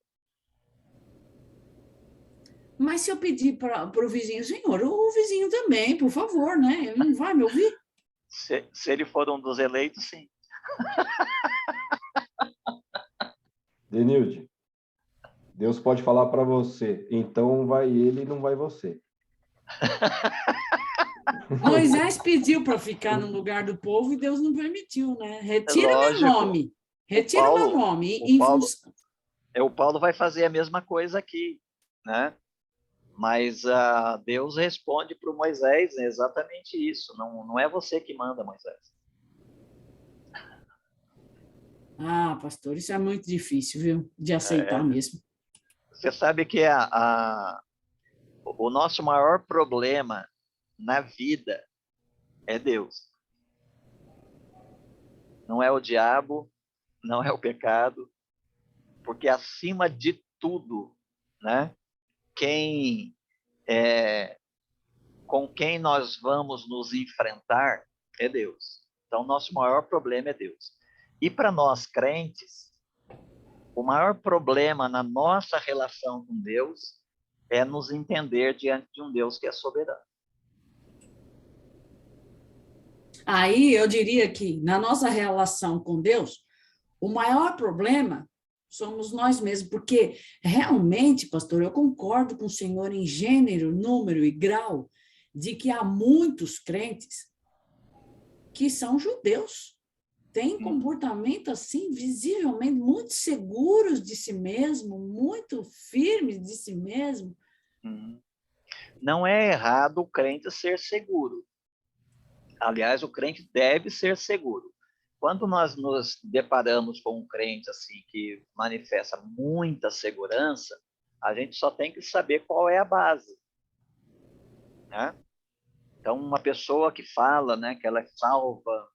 S2: Mas se eu pedir para o vizinho, senhor, o vizinho também, por favor, né? Ele não vai me ouvir?
S1: Se ele for um dos eleitos, sim.
S4: Denilde, Deus pode falar para você, então vai ele e não vai você.
S2: Moisés pediu para ficar no lugar do povo e Deus não permitiu, né? Retira
S1: Lógico.
S2: meu nome. Retira meu nome.
S1: O Paulo vai fazer a mesma coisa aqui, né? Mas Deus responde para o Moisés, é exatamente isso. Não é você que manda, Moisés.
S2: Ah, pastor, isso é muito difícil, viu? De aceitar mesmo.
S1: Você sabe que o nosso maior problema na vida é Deus. Não é o diabo, não é o pecado, porque acima de tudo, né? Com quem nós vamos nos enfrentar é Deus. Então, nosso maior problema é Deus. E para nós crentes, o maior problema na nossa relação com Deus é nos entender diante de um Deus que é soberano.
S2: Aí eu diria que na nossa relação com Deus, o maior problema somos nós mesmos, porque realmente, pastor, eu concordo com o senhor em gênero, número e grau de que há muitos crentes que são judeus, têm comportamento assim, visivelmente, muito seguros de si mesmo, muito firmes de si mesmo.
S1: Não é errado o crente ser seguro. Aliás, o crente deve ser seguro. Quando nós nos deparamos com um crente assim que manifesta muita segurança, a gente só tem que saber qual é a base, né? Então, uma pessoa que fala, né, que ela é salva,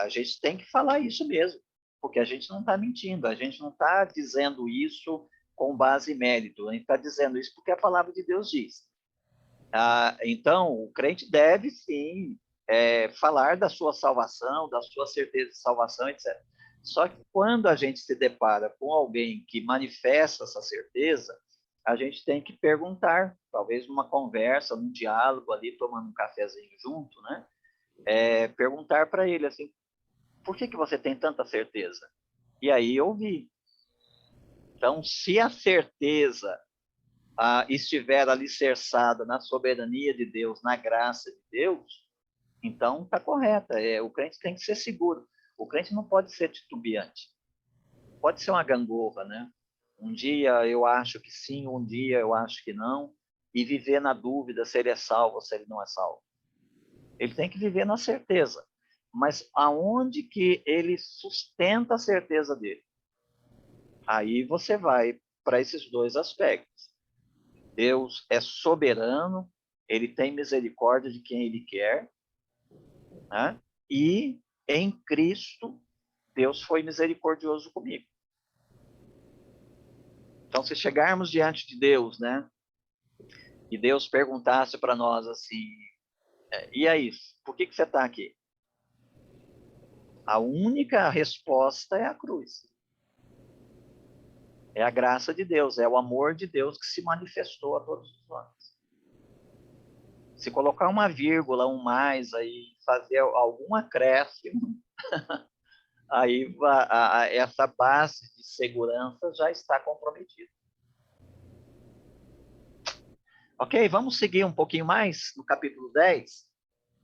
S1: a gente tem que falar isso mesmo, porque a gente não está mentindo, a gente não está dizendo isso com base em mérito, a gente está dizendo isso porque a palavra de Deus diz. Então, o crente deve, sim, falar da sua salvação, da sua certeza de salvação, etc. Só que quando a gente se depara com alguém que manifesta essa certeza, a gente tem que perguntar, talvez numa conversa, num diálogo ali, tomando um cafezinho junto, né? Perguntar para ele assim, por que você tem tanta certeza? E aí ouvir. Então, se a certeza estiver alicerçada na soberania de Deus, na graça de Deus, então está correta. O crente tem que ser seguro. O crente não pode ser titubeante. Pode ser uma gangorra, né? Um dia eu acho que sim, um dia eu acho que não, e viver na dúvida se ele é salvo ou se ele não é salvo. Ele tem que viver na certeza. Mas aonde que ele sustenta a certeza dele? Aí você vai para esses dois aspectos. Deus é soberano, ele tem misericórdia de quem ele quer, né? E em Cristo, Deus foi misericordioso comigo. Então, se chegarmos diante de Deus, né? E Deus perguntasse para nós assim, e aí, por que você está aqui? A única resposta é a cruz. É a graça de Deus, é o amor de Deus que se manifestou a todos os homens. Se colocar uma vírgula, um mais, aí fazer algum acréscimo, aí essa base de segurança já está comprometida. Ok, vamos seguir um pouquinho mais no capítulo 10.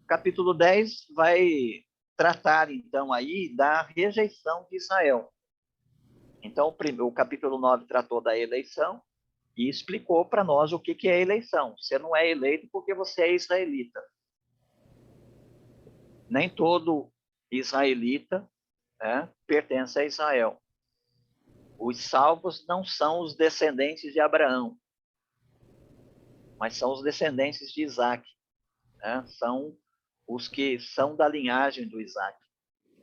S1: O capítulo 10 vai tratar, então, aí da rejeição de Israel. Então, o capítulo 9 tratou da eleição e explicou para nós o que é eleição. Você não é eleito porque você é israelita. Nem todo israelita, né, pertence a Israel. Os salvos não são os descendentes de Abraão. mas são os descendentes de Isaac, né? São os que são da linhagem do Isaac,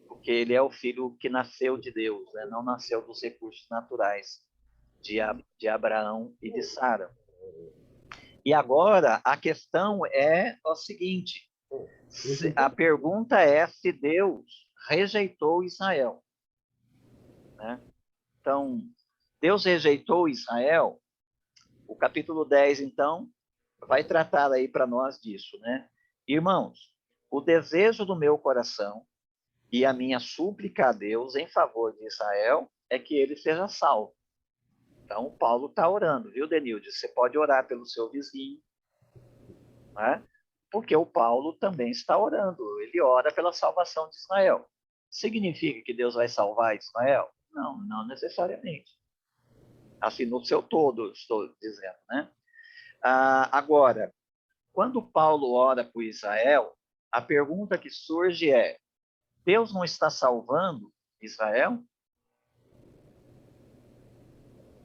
S1: porque ele é o filho que nasceu de Deus, né? Não nasceu dos recursos naturais de Abraão e de Sara. E agora a questão é o seguinte: a pergunta é se Deus rejeitou Israel, né? Então, Deus rejeitou Israel. O capítulo 10, então, vai tratar aí para nós disso, né? Irmãos, o desejo do meu coração e a minha súplica a Deus em favor de Israel é que ele seja salvo. Então, Paulo está orando, viu, Denilde? Você pode orar pelo seu vizinho, né? Porque o Paulo também está orando. Ele ora pela salvação de Israel. Significa que Deus vai salvar Israel? Não, não necessariamente. Assim, no seu todo, estou dizendo, né? Agora, quando Paulo ora por Israel, a pergunta que surge é: Deus não está salvando Israel?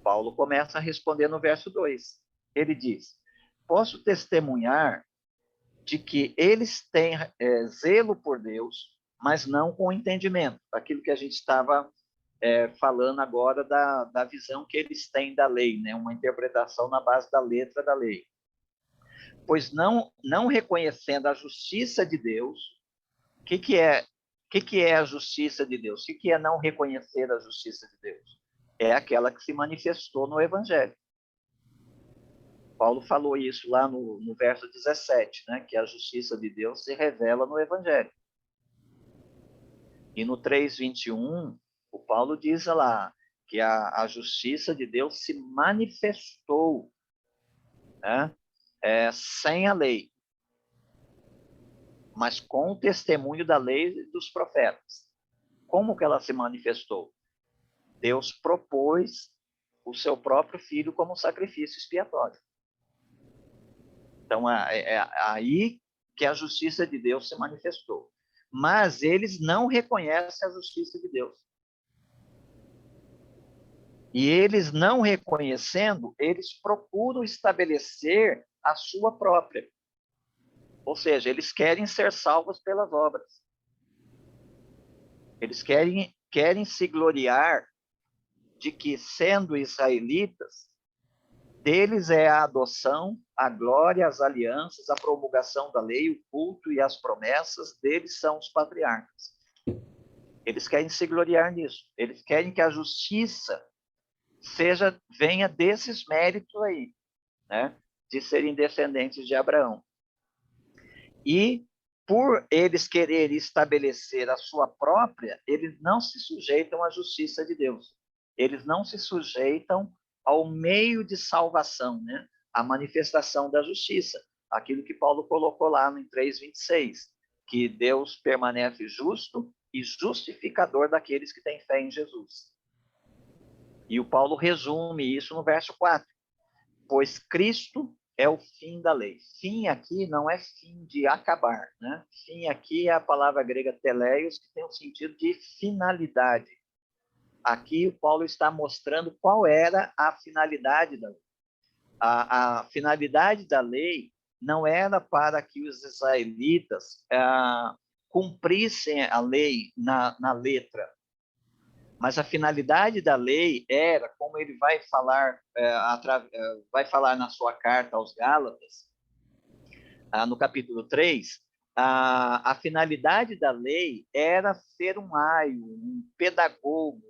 S1: Paulo começa a responder no verso 2. Ele diz: posso testemunhar de que eles têm zelo por Deus, mas não com entendimento. Aquilo que a gente estava falando agora da visão que eles têm da lei, né? Uma interpretação na base da letra da lei. Pois não reconhecendo a justiça de Deus, o que é a justiça de Deus? O que é não reconhecer a justiça de Deus? É aquela que se manifestou no Evangelho. Paulo falou isso lá no verso 17, né? Que a justiça de Deus se revela no Evangelho. E no 3:21, o Paulo diz lá que a justiça de Deus se manifestou, né? Sem a lei, mas com o testemunho da lei e dos profetas. Como que ela se manifestou? Deus propôs o seu próprio filho como sacrifício expiatório. Então, é aí que a justiça de Deus se manifestou. Mas eles não reconhecem a justiça de Deus. E eles não reconhecendo, eles procuram estabelecer a sua própria. Ou seja, eles querem ser salvos pelas obras. Eles querem se gloriar de que, sendo israelitas, deles é a adoção, a glória, as alianças, a promulgação da lei, o culto e as promessas, deles são os patriarcas. Eles querem se gloriar nisso. Eles querem que a justiça venha desses méritos aí, né? De serem descendentes de Abraão. E, por eles quererem estabelecer a sua própria, eles não se sujeitam à justiça de Deus. Eles não se sujeitam ao meio de salvação, né? A manifestação da justiça. Aquilo que Paulo colocou lá no 3:26, que Deus permanece justo e justificador daqueles que têm fé em Jesus. E o Paulo resume isso no verso 4. Pois Cristo é o fim da lei. Fim aqui não é fim de acabar, né? Fim aqui é a palavra grega teleios, que tem o sentido de finalidade. Aqui o Paulo está mostrando qual era a finalidade da lei. A finalidade da lei não era para que os israelitas cumprissem a lei na letra, mas a finalidade da lei era, como ele vai falar na sua carta aos Gálatas, no capítulo 3, a finalidade da lei era ser um aio, um pedagogo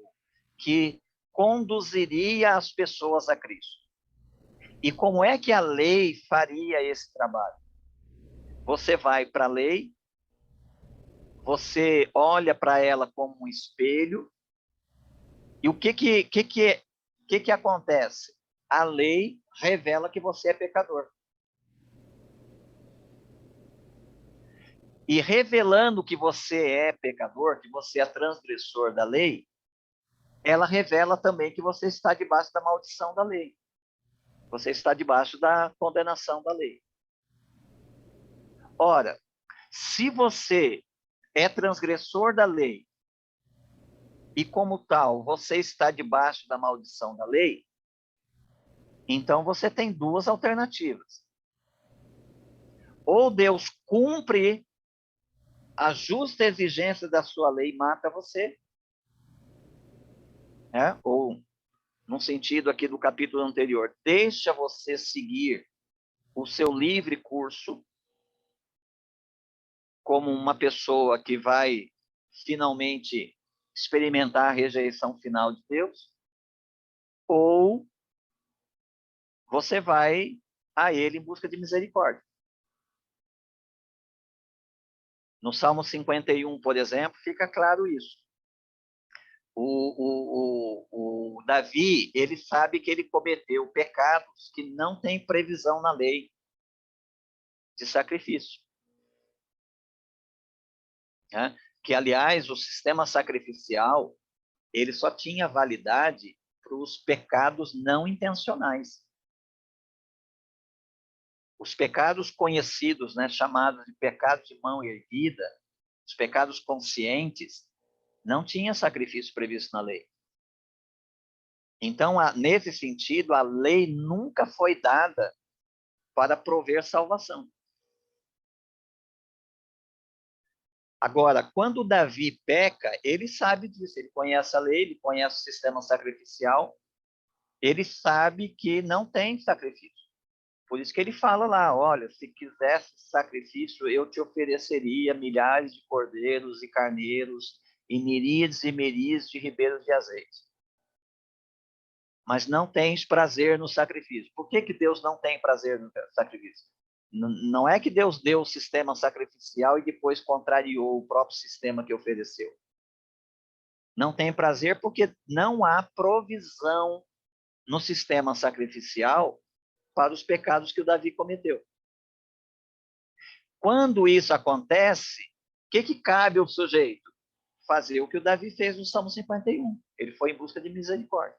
S1: que conduziria as pessoas a Cristo. E como é que a lei faria esse trabalho? Você vai para a lei, você olha para ela como um espelho, e o que acontece? A lei revela que você é pecador. E revelando que você é pecador, que você é transgressor da lei, ela revela também que você está debaixo da maldição da lei. Você está debaixo da condenação da lei. Ora, se você é transgressor da lei, e como tal, você está debaixo da maldição da lei, então você tem duas alternativas. Ou Deus cumpre a justa exigência da sua lei e mata você, né? Ou, no sentido aqui do capítulo anterior, deixa você seguir o seu livre curso como uma pessoa que vai finalmente experimentar a rejeição final de Deus, ou você vai a ele em busca de misericórdia. No Salmo 51, por exemplo, fica claro isso. O Davi, ele sabe que ele cometeu pecados que não tem previsão na lei de sacrifício. Né? Que, aliás, o sistema sacrificial, ele só tinha validade para os pecados não intencionais. Os pecados conhecidos, né, chamados de pecados de mão erguida, os pecados conscientes, não tinha sacrifício previsto na lei. Então, nesse sentido, a lei nunca foi dada para prover salvação. Agora, quando Davi peca, ele sabe disso, ele conhece a lei, ele conhece o sistema sacrificial, ele sabe que não tem sacrifício. Por isso que ele fala lá, olha, se quisesse sacrifício, eu te ofereceria milhares de cordeiros e carneiros, e miríades de ribeiros de azeite. Mas não tens prazer no sacrifício. Por que Deus não tem prazer no sacrifício? Não é que Deus deu o sistema sacrificial e depois contrariou o próprio sistema que ofereceu. Não tem prazer porque não há provisão no sistema sacrificial para os pecados que o Davi cometeu. Quando isso acontece, o que cabe ao sujeito? Fazer o que o Davi fez no Salmo 51. Ele foi em busca de misericórdia.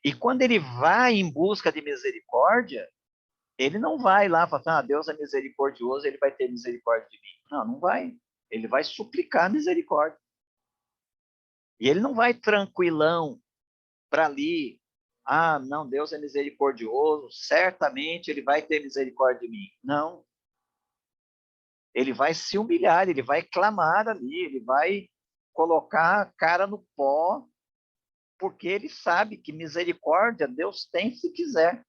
S1: E quando ele vai em busca de misericórdia, ele não vai lá falar, Deus é misericordioso, ele vai ter misericórdia de mim. Não, não vai. Ele vai suplicar misericórdia. E ele não vai tranquilão para ali, não, Deus é misericordioso, certamente ele vai ter misericórdia de mim. Não. Ele vai se humilhar, ele vai clamar ali, ele vai colocar a cara no pó, porque ele sabe que misericórdia Deus tem se quiser.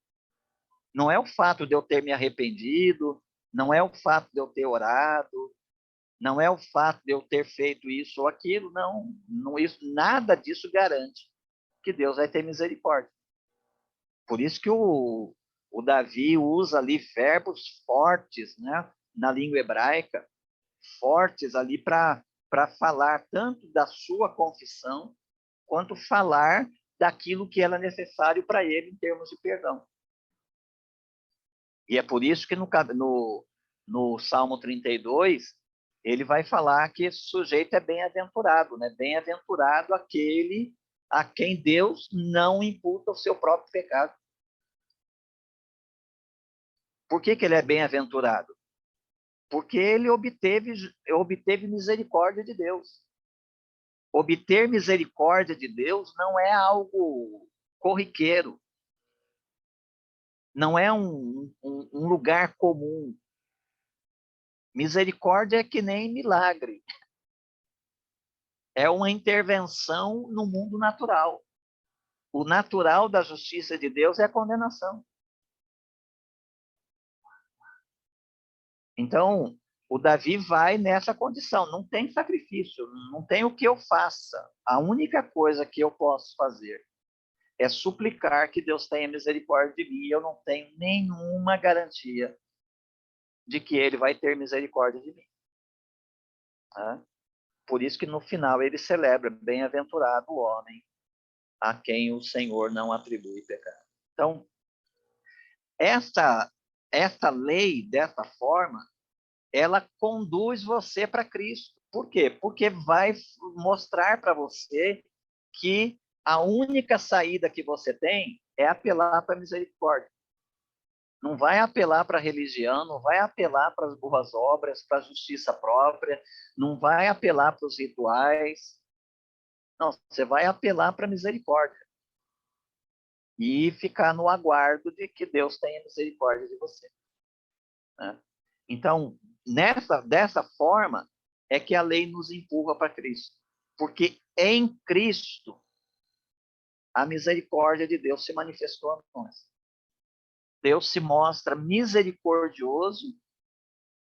S1: Não é o fato de eu ter me arrependido, não é o fato de eu ter orado, não é o fato de eu ter feito isso ou aquilo, não isso, nada disso garante que Deus vai ter misericórdia. Por isso que o Davi usa ali verbos fortes, né, na língua hebraica, fortes ali para falar tanto da sua confissão, quanto falar daquilo que era necessário para ele em termos de perdão. E é por isso que no Salmo 32, ele vai falar que esse sujeito é bem-aventurado, né? Bem-aventurado aquele a quem Deus não imputa o seu próprio pecado. Por que ele é bem-aventurado? Porque ele obteve misericórdia de Deus. Obter misericórdia de Deus não é algo corriqueiro. Não é um lugar comum. Misericórdia é que nem milagre. É uma intervenção no mundo natural. O natural da justiça de Deus é a condenação. Então, o Davi vai nessa condição. Não tem sacrifício, não tem o que eu faça. A única coisa que eu posso fazer é suplicar que Deus tenha misericórdia de mim. Eu não tenho nenhuma garantia de que ele vai ter misericórdia de mim. Por isso que no final ele celebra, bem-aventurado o homem a quem o Senhor não atribui pecado. Então, essa lei, dessa forma, ela conduz você para Cristo. Por quê? Porque vai mostrar para você que a única saída que você tem é apelar para a misericórdia. Não vai apelar para a religião, não vai apelar para as boas obras, para a justiça própria, não vai apelar para os rituais. Não, você vai apelar para a misericórdia. E ficar no aguardo de que Deus tenha misericórdia de você. né? Então, dessa forma, é que a lei nos empurra para Cristo. Porque em Cristo, a misericórdia de Deus se manifestou a nós. Deus se mostra misericordioso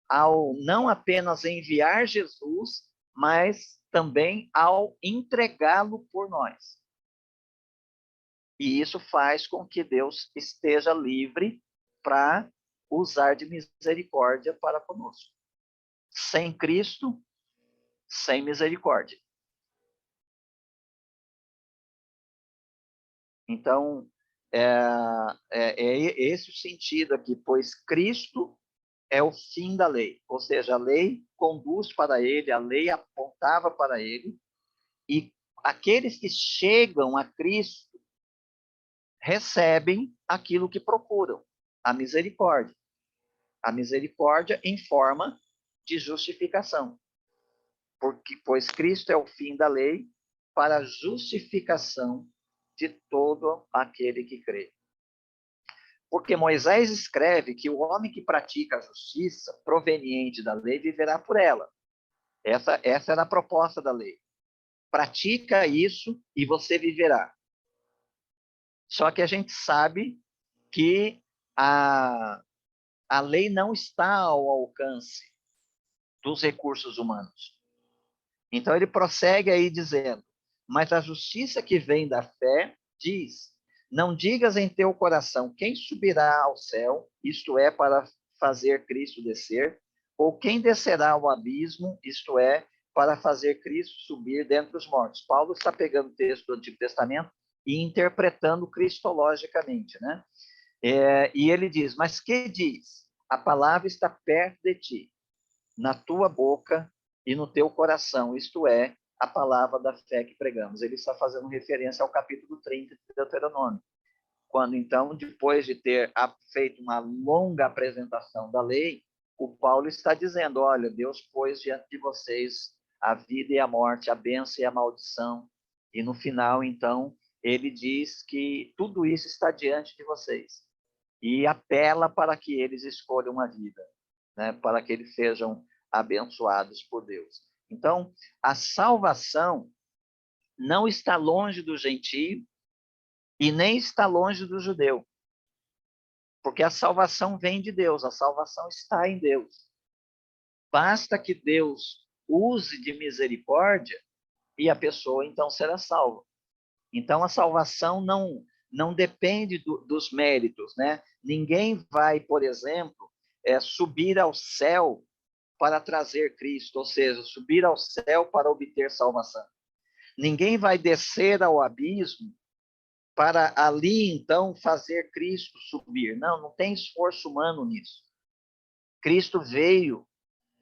S1: ao não apenas enviar Jesus, mas também ao entregá-lo por nós. E isso faz com que Deus esteja livre para usar de misericórdia para conosco. Sem Cristo, sem misericórdia. Então, é esse o sentido aqui, pois Cristo é o fim da lei, ou seja, a lei conduz para ele, a lei apontava para ele, e aqueles que chegam a Cristo recebem aquilo que procuram, a misericórdia. A misericórdia em forma de justificação. Pois Cristo é o fim da lei para a justificação de todo aquele que crê. Porque Moisés escreve que o homem que pratica a justiça proveniente da lei viverá por ela. Essa era a proposta da lei. Pratica isso e você viverá. Só que a gente sabe que a lei não está ao alcance dos recursos humanos. Então ele prossegue aí dizendo, mas a justiça que vem da fé diz, não digas em teu coração quem subirá ao céu, isto é, para fazer Cristo descer, ou quem descerá ao abismo, isto é, para fazer Cristo subir dentre os mortos. Paulo está pegando o texto do Antigo Testamento e interpretando cristologicamente, né? E ele diz, mas que diz? A palavra está perto de ti, na tua boca e no teu coração, isto é, a palavra da fé que pregamos. Ele está fazendo referência ao capítulo 30 de Deuteronômio, quando então, depois de ter feito uma longa apresentação da lei, o Paulo está dizendo, olha, Deus pôs diante de vocês a vida e a morte, a bênção e a maldição, e no final, então, ele diz que tudo isso está diante de vocês, e apela para que eles escolham a vida, né, para que eles sejam abençoados por Deus. Então, a salvação não está longe do gentio e nem está longe do judeu, porque a salvação vem de Deus, a salvação está em Deus. Basta que Deus use de misericórdia e a pessoa então será salva. Então, a salvação não depende dos méritos, né? Ninguém vai, por exemplo, subir ao céu para trazer Cristo, ou seja, subir ao céu para obter salvação. Ninguém vai descer ao abismo para ali, então, fazer Cristo subir. Não tem esforço humano nisso. Cristo veio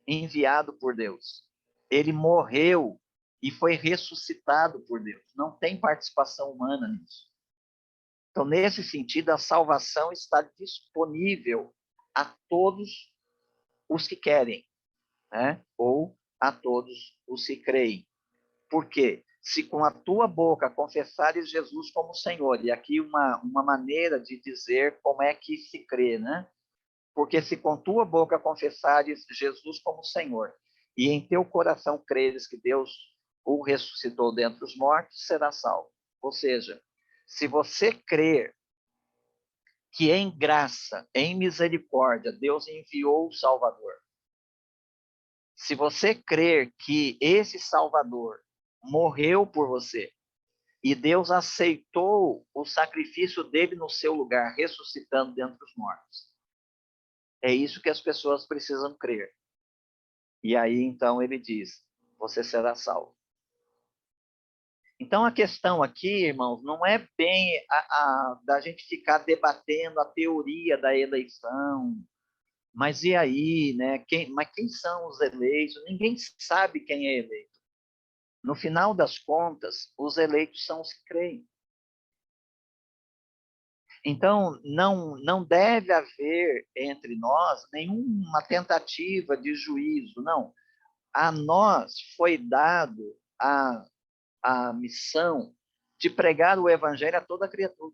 S1: enviado por Deus. Ele morreu e foi ressuscitado por Deus. Não tem participação humana nisso. Então, nesse sentido, a salvação está disponível a todos os que querem, né? Ou a todos os que creem. Por quê? Se com a tua boca confessares Jesus como Senhor, e aqui uma maneira de dizer como é que se crê, né? Porque se com tua boca confessares Jesus como Senhor, e em teu coração creres que Deus o ressuscitou dentre os mortos, será salvo. Ou seja, se você crer que em graça, em misericórdia, Deus enviou o Salvador, se você crer que esse Salvador morreu por você e Deus aceitou o sacrifício dele no seu lugar, ressuscitando dentre os mortos, é isso que as pessoas precisam crer. E aí, então, ele diz, você será salvo. Então, a questão aqui, irmãos, não é bem da gente ficar debatendo a teoria da eleição, mas e aí, né? Mas quem são os eleitos? Ninguém sabe quem é eleito. No final das contas, os eleitos são os que creem. Então, não deve haver entre nós nenhuma tentativa de juízo, não. A nós foi dado a missão de pregar o evangelho a toda criatura.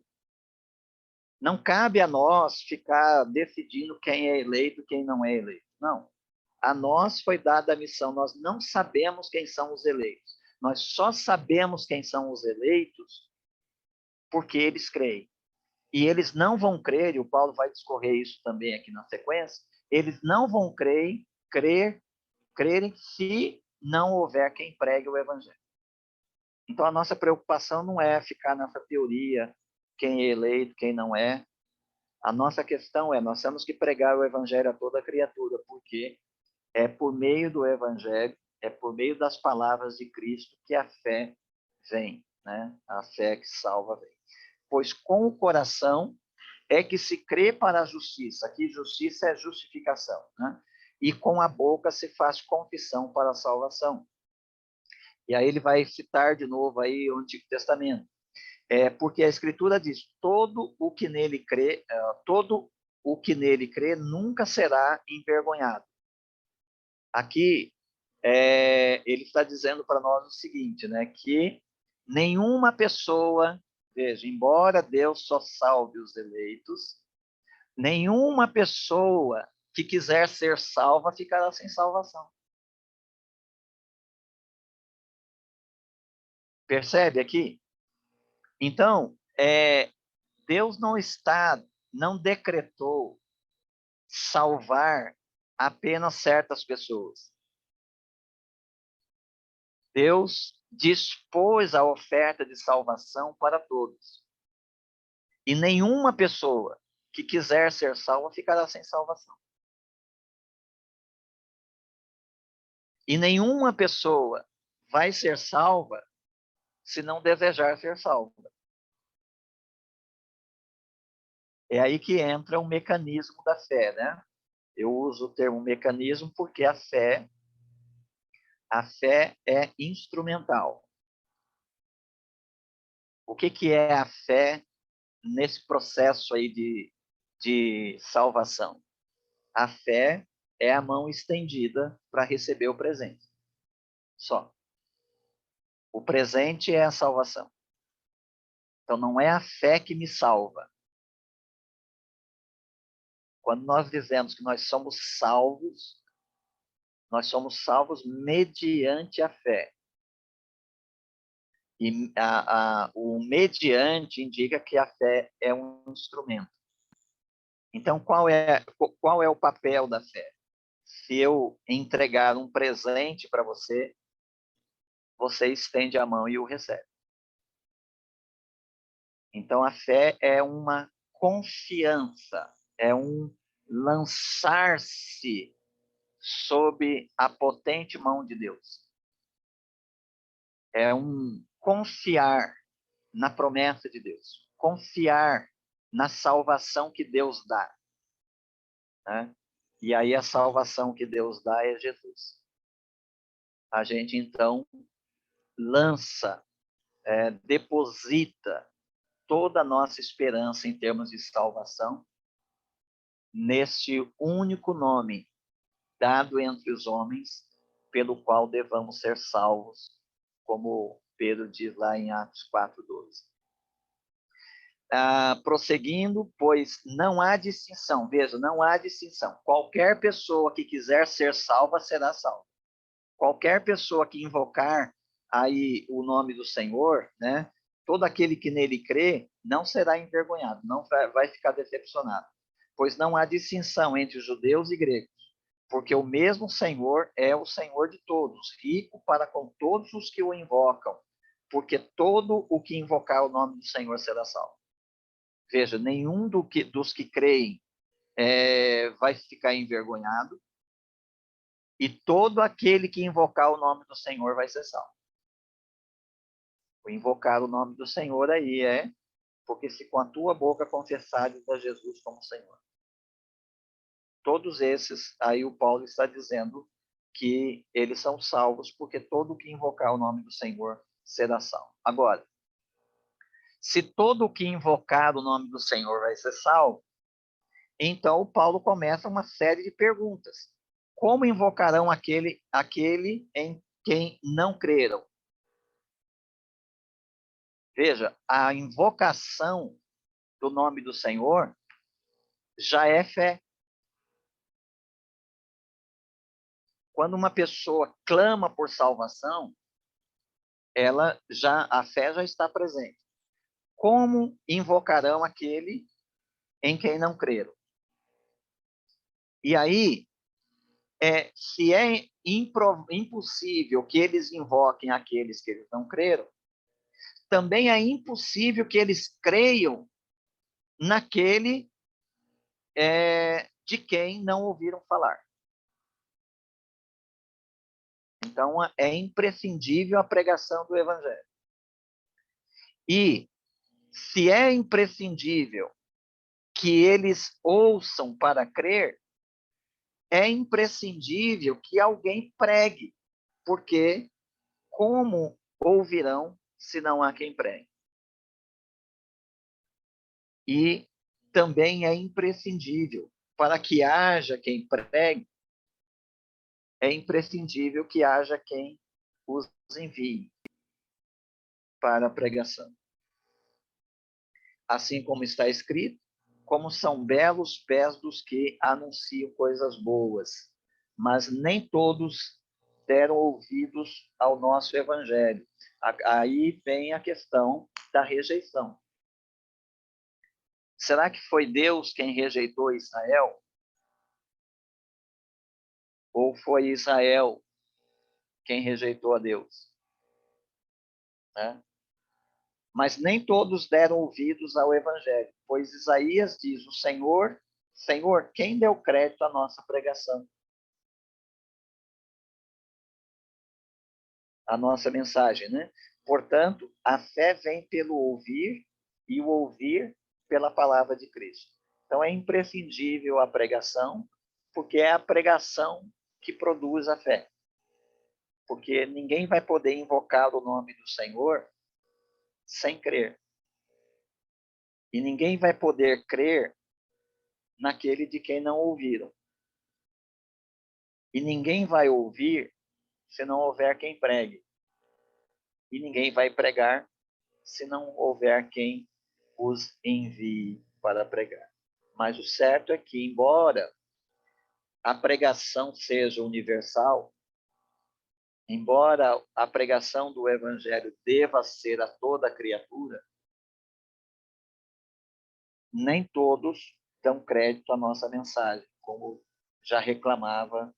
S1: Não cabe a nós ficar decidindo quem é eleito e quem não é eleito. Não. A nós foi dada a missão. Nós não sabemos quem são os eleitos. Nós só sabemos quem são os eleitos porque eles creem. E eles não vão crer, e o Paulo vai discorrer isso também aqui na sequência, eles não vão crerem se não houver quem pregue o evangelho. Então, a nossa preocupação não é ficar nessa teoria, quem é eleito, quem não é. A nossa questão é, nós temos que pregar o evangelho a toda criatura, porque é por meio do evangelho, é por meio das palavras de Cristo que a fé vem, né? A fé que salva vem. Pois com o coração é que se crê para a justiça. Aqui justiça é justificação, né? E com a boca se faz confissão para a salvação. E aí ele vai citar de novo aí o Antigo Testamento. Porque a Escritura diz, todo o que nele crê nunca será envergonhado. Aqui ele está dizendo para nós o seguinte, né, que nenhuma pessoa, veja, embora Deus só salve os eleitos, nenhuma pessoa que quiser ser salva ficará sem salvação. Percebe aqui? Então, Deus não decretou salvar apenas certas pessoas. Deus dispôs a oferta de salvação para todos. E nenhuma pessoa que quiser ser salva ficará sem salvação. E nenhuma pessoa vai ser salva se não desejar ser salva. É aí que entra o mecanismo da fé, né? Eu uso o termo mecanismo porque a fé é instrumental. O que é a fé nesse processo aí de salvação? A fé é a mão estendida para receber o presente. Só. O presente é a salvação. Então, não é a fé que me salva. Quando nós dizemos que nós somos salvos mediante a fé. E o mediante indica que a fé é um instrumento. Então, qual é o papel da fé? Se eu entregar um presente para você, você estende a mão e o recebe. Então, a fé é uma confiança, é um lançar-se sob a potente mão de Deus. É um confiar na promessa de Deus, confiar na salvação que Deus dá, né? E aí a salvação que Deus dá é Jesus. A gente, então, lança, deposita toda a nossa esperança em termos de salvação neste único nome dado entre os homens, pelo qual devamos ser salvos, como Pedro diz lá em Atos 4:12. Prosseguindo, pois não há distinção. Veja, não há distinção. Qualquer pessoa que quiser ser salva será salva. Qualquer pessoa que invocar aí o nome do Senhor, né? Todo aquele que nele crê não será envergonhado, não vai ficar decepcionado, pois não há distinção entre judeus e gregos, porque o mesmo Senhor é o Senhor de todos, rico para com todos os que o invocam, porque todo o que invocar o nome do Senhor será salvo. Veja, nenhum dos que creem vai ficar envergonhado, e todo aquele que invocar o nome do Senhor vai ser salvo. O invocar o nome do Senhor aí porque se com a tua boca confessares a Jesus como Senhor. Todos esses, aí o Paulo está dizendo que eles são salvos, porque todo que invocar o nome do Senhor será salvo. Agora, se todo que invocar o nome do Senhor vai ser salvo, então o Paulo começa uma série de perguntas. Como invocarão aquele em quem não creram? Veja, a invocação do nome do Senhor já é fé. Quando uma pessoa clama por salvação, a fé já está presente. Como invocarão aquele em quem não creram? E aí, se é impossível que eles invoquem aqueles que eles não creram, também é impossível que eles creiam naquele de quem não ouviram falar. Então, é imprescindível a pregação do Evangelho. E, se é imprescindível que eles ouçam para crer, é imprescindível que alguém pregue, porque como ouvirão se não há quem pregue? E também é imprescindível, para que haja quem pregue, é imprescindível que haja quem os envie para a pregação. Assim como está escrito, como são belos pés dos que anunciam coisas boas, mas nem todos deram ouvidos ao nosso evangelho. Aí vem a questão da rejeição. Será que foi Deus quem rejeitou Israel? Ou foi Israel quem rejeitou a Deus? Mas nem todos deram ouvidos ao evangelho, pois Isaías diz: o Senhor, quem deu crédito à nossa pregação? A nossa mensagem, né? Portanto, a fé vem pelo ouvir e o ouvir pela palavra de Cristo. Então, é imprescindível a pregação, porque é a pregação que produz a fé. Porque ninguém vai poder invocar o nome do Senhor sem crer. E ninguém vai poder crer naquele de quem não ouviram. E ninguém vai ouvir se não houver quem pregue. E ninguém vai pregar se não houver quem os envie para pregar. Mas o certo é que, embora a pregação seja universal, embora a pregação do evangelho deva ser a toda criatura, nem todos dão crédito à nossa mensagem, como já reclamava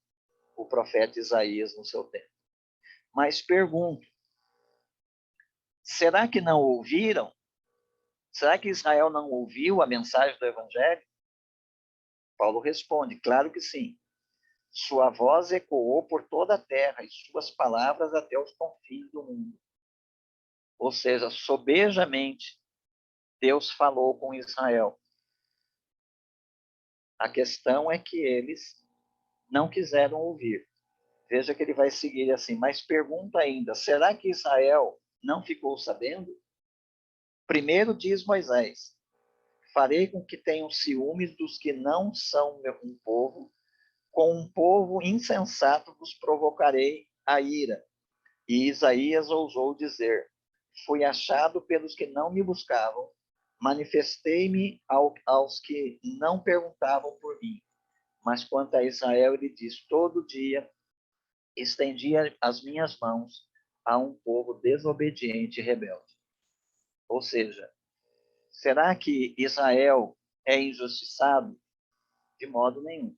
S1: o profeta Isaías no seu tempo. Mas pergunto, será que não ouviram? Será que Israel não ouviu a mensagem do evangelho? Paulo responde, claro que sim. Sua voz ecoou por toda a terra e suas palavras até os confins do mundo. Ou seja, sobejamente, Deus falou com Israel. A questão é que eles não quiseram ouvir. Veja que ele vai seguir assim, mas pergunta ainda, será que Israel não ficou sabendo? Primeiro diz Moisés, farei com que tenham ciúmes dos que não são um povo, com um povo insensato vos provocarei a ira. E Isaías ousou dizer, fui achado pelos que não me buscavam, manifestei-me aos que não perguntavam por mim. Mas quanto a Israel, ele diz, todo dia estendia as minhas mãos a um povo desobediente e rebelde. Ou seja, será que Israel é injustiçado? De modo nenhum.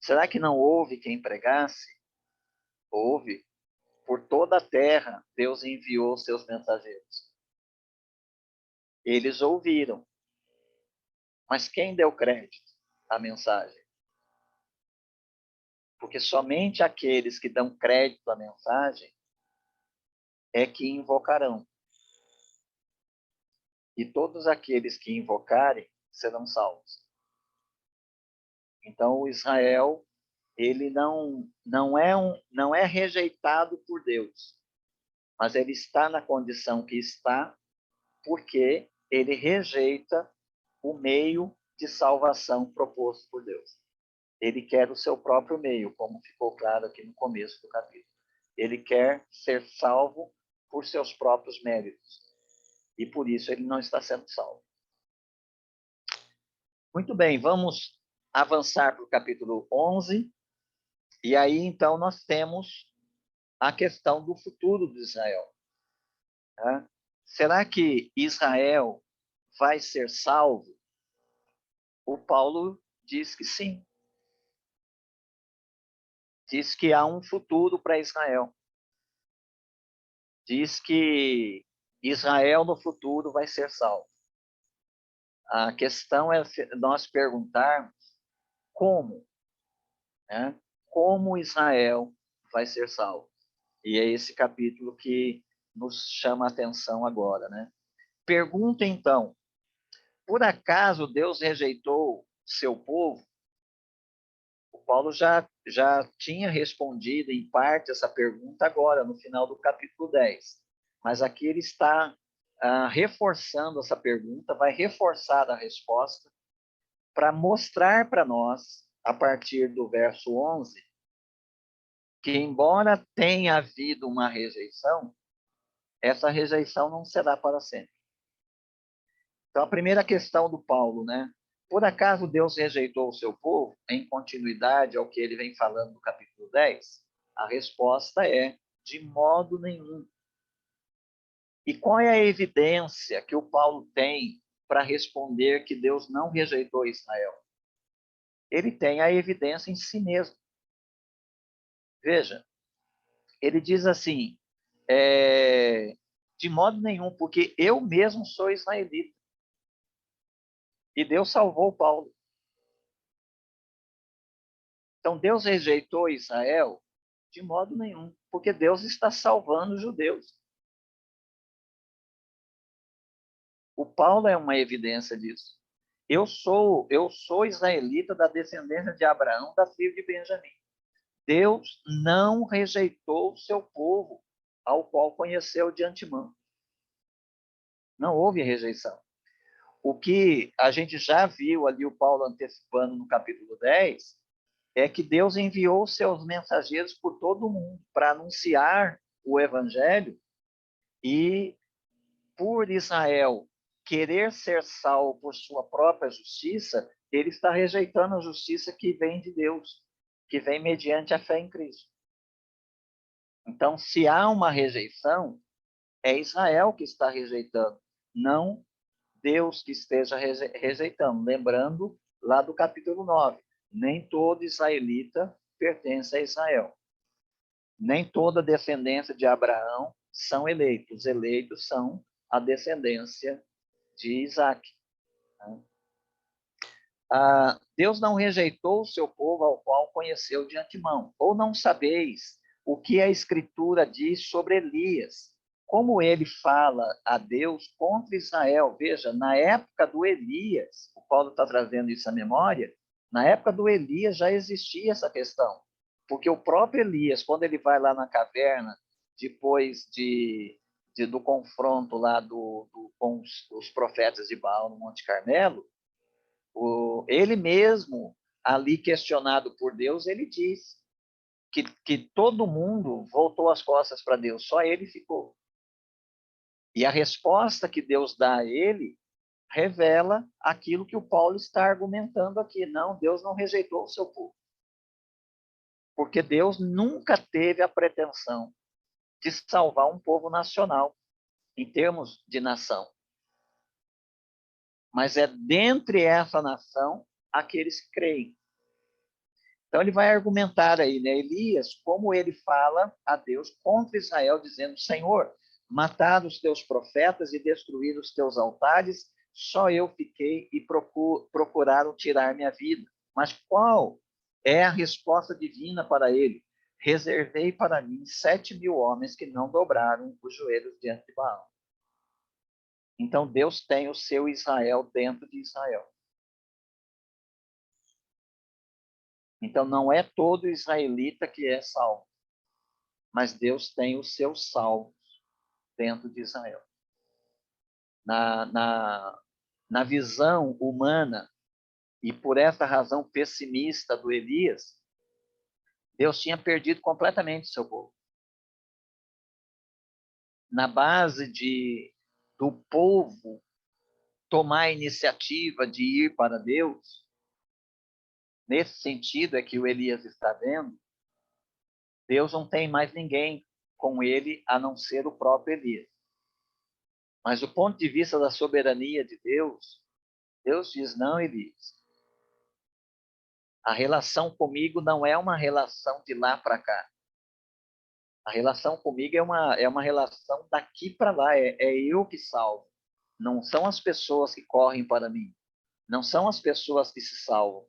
S1: Será que não houve quem pregasse? Houve. Por toda a terra, Deus enviou seus mensageiros. Eles ouviram. Mas quem deu crédito à mensagem? Porque somente aqueles que dão crédito à mensagem é que invocarão. E todos aqueles que invocarem serão salvos. Então, o Israel, ele não é rejeitado por Deus, mas ele está na condição que está porque ele rejeita o meio de salvação proposto por Deus. Ele quer o seu próprio meio, como ficou claro aqui no começo do capítulo. Ele quer ser salvo por seus próprios méritos. E por isso ele não está sendo salvo. Muito bem, vamos avançar para o capítulo 11. E aí, então, nós temos a questão do futuro de Israel. Tá? Será que Israel vai ser salvo? O Paulo diz que sim. Diz que há um futuro para Israel. Diz que Israel no futuro vai ser salvo. A questão é nós perguntarmos como, né? Como Israel vai ser salvo. E é esse capítulo que nos chama a atenção agora, né? Pergunta então, por acaso Deus rejeitou seu povo? O Paulo já tinha respondido em parte essa pergunta agora, no final do capítulo 10. Mas aqui ele está reforçando essa pergunta, vai reforçar a resposta para mostrar para nós, a partir do verso 11, que embora tenha havido uma rejeição, essa rejeição não será para sempre. Então, a primeira questão do Paulo, né? Por acaso Deus rejeitou o seu povo? Em continuidade ao que ele vem falando no capítulo 10, a resposta é: de modo nenhum. E qual é a evidência que o Paulo tem para responder que Deus não rejeitou Israel? Ele tem a evidência em si mesmo. Veja, ele diz assim, de modo nenhum, porque eu mesmo sou israelita. E Deus salvou Paulo. Então, Deus rejeitou Israel? De modo nenhum, porque Deus está salvando os judeus. O Paulo é uma evidência disso. Eu sou israelita da descendência de Abraão, da tribo de Benjamim. Deus não rejeitou o seu povo, ao qual conheceu de antemão. Não houve rejeição. O que a gente já viu ali o Paulo antecipando no capítulo 10 é que Deus enviou seus mensageiros por todo o mundo para anunciar o evangelho, e por Israel querer ser salvo por sua própria justiça, ele está rejeitando a justiça que vem de Deus, que vem mediante a fé em Cristo. Então, se há uma rejeição, é Israel que está rejeitando, não Deus que esteja rejeitando. Lembrando lá do capítulo 9, nem todo israelita pertence a Israel. Nem toda descendência de Abraão são eleitos. Os eleitos são a descendência de Isaac. Deus não rejeitou o seu povo, ao qual conheceu de antemão. Ou não sabeis o que a Escritura diz sobre Elias, como ele fala a Deus contra Israel. Veja, na época do Elias, o Paulo está trazendo isso à memória, na época do Elias já existia essa questão, porque o próprio Elias, quando ele vai lá na caverna, depois do confronto lá com os profetas de Baal no Monte Carmelo, ele mesmo, ali questionado por Deus, ele diz que todo mundo voltou as costas para Deus, só ele ficou. E a resposta que Deus dá a ele revela aquilo que o Paulo está argumentando aqui. Não, Deus não rejeitou o seu povo. Porque Deus nunca teve a pretensão de salvar um povo nacional, em termos de nação. Mas é dentre essa nação aqueles que creem. Então ele vai argumentar aí, né, Elias, como ele fala a Deus contra Israel, dizendo: Senhor, mataram os teus profetas e destruíram os teus altares, só eu fiquei e procuraram tirar minha vida. Mas qual é a resposta divina para ele? Reservei para mim 7.000 homens que não dobraram os joelhos diante de Baal. Então Deus tem o seu Israel dentro de Israel. Então não é todo israelita que é salvo, mas Deus tem os seus salvos dentro de Israel. Na visão humana, e por essa razão pessimista do Elias, Deus tinha perdido completamente o seu povo. Na base do povo tomar a iniciativa de ir para Deus, nesse sentido é que o Elias está vendo, Deus não tem mais ninguém com ele a não ser o próprio Elias. Mas do ponto de vista da soberania de Deus, Deus diz, não, Elias, a relação comigo não é uma relação de lá para cá. A relação comigo é uma relação daqui para lá, é eu que salvo. Não são as pessoas que correm para mim. Não são as pessoas que se salvam.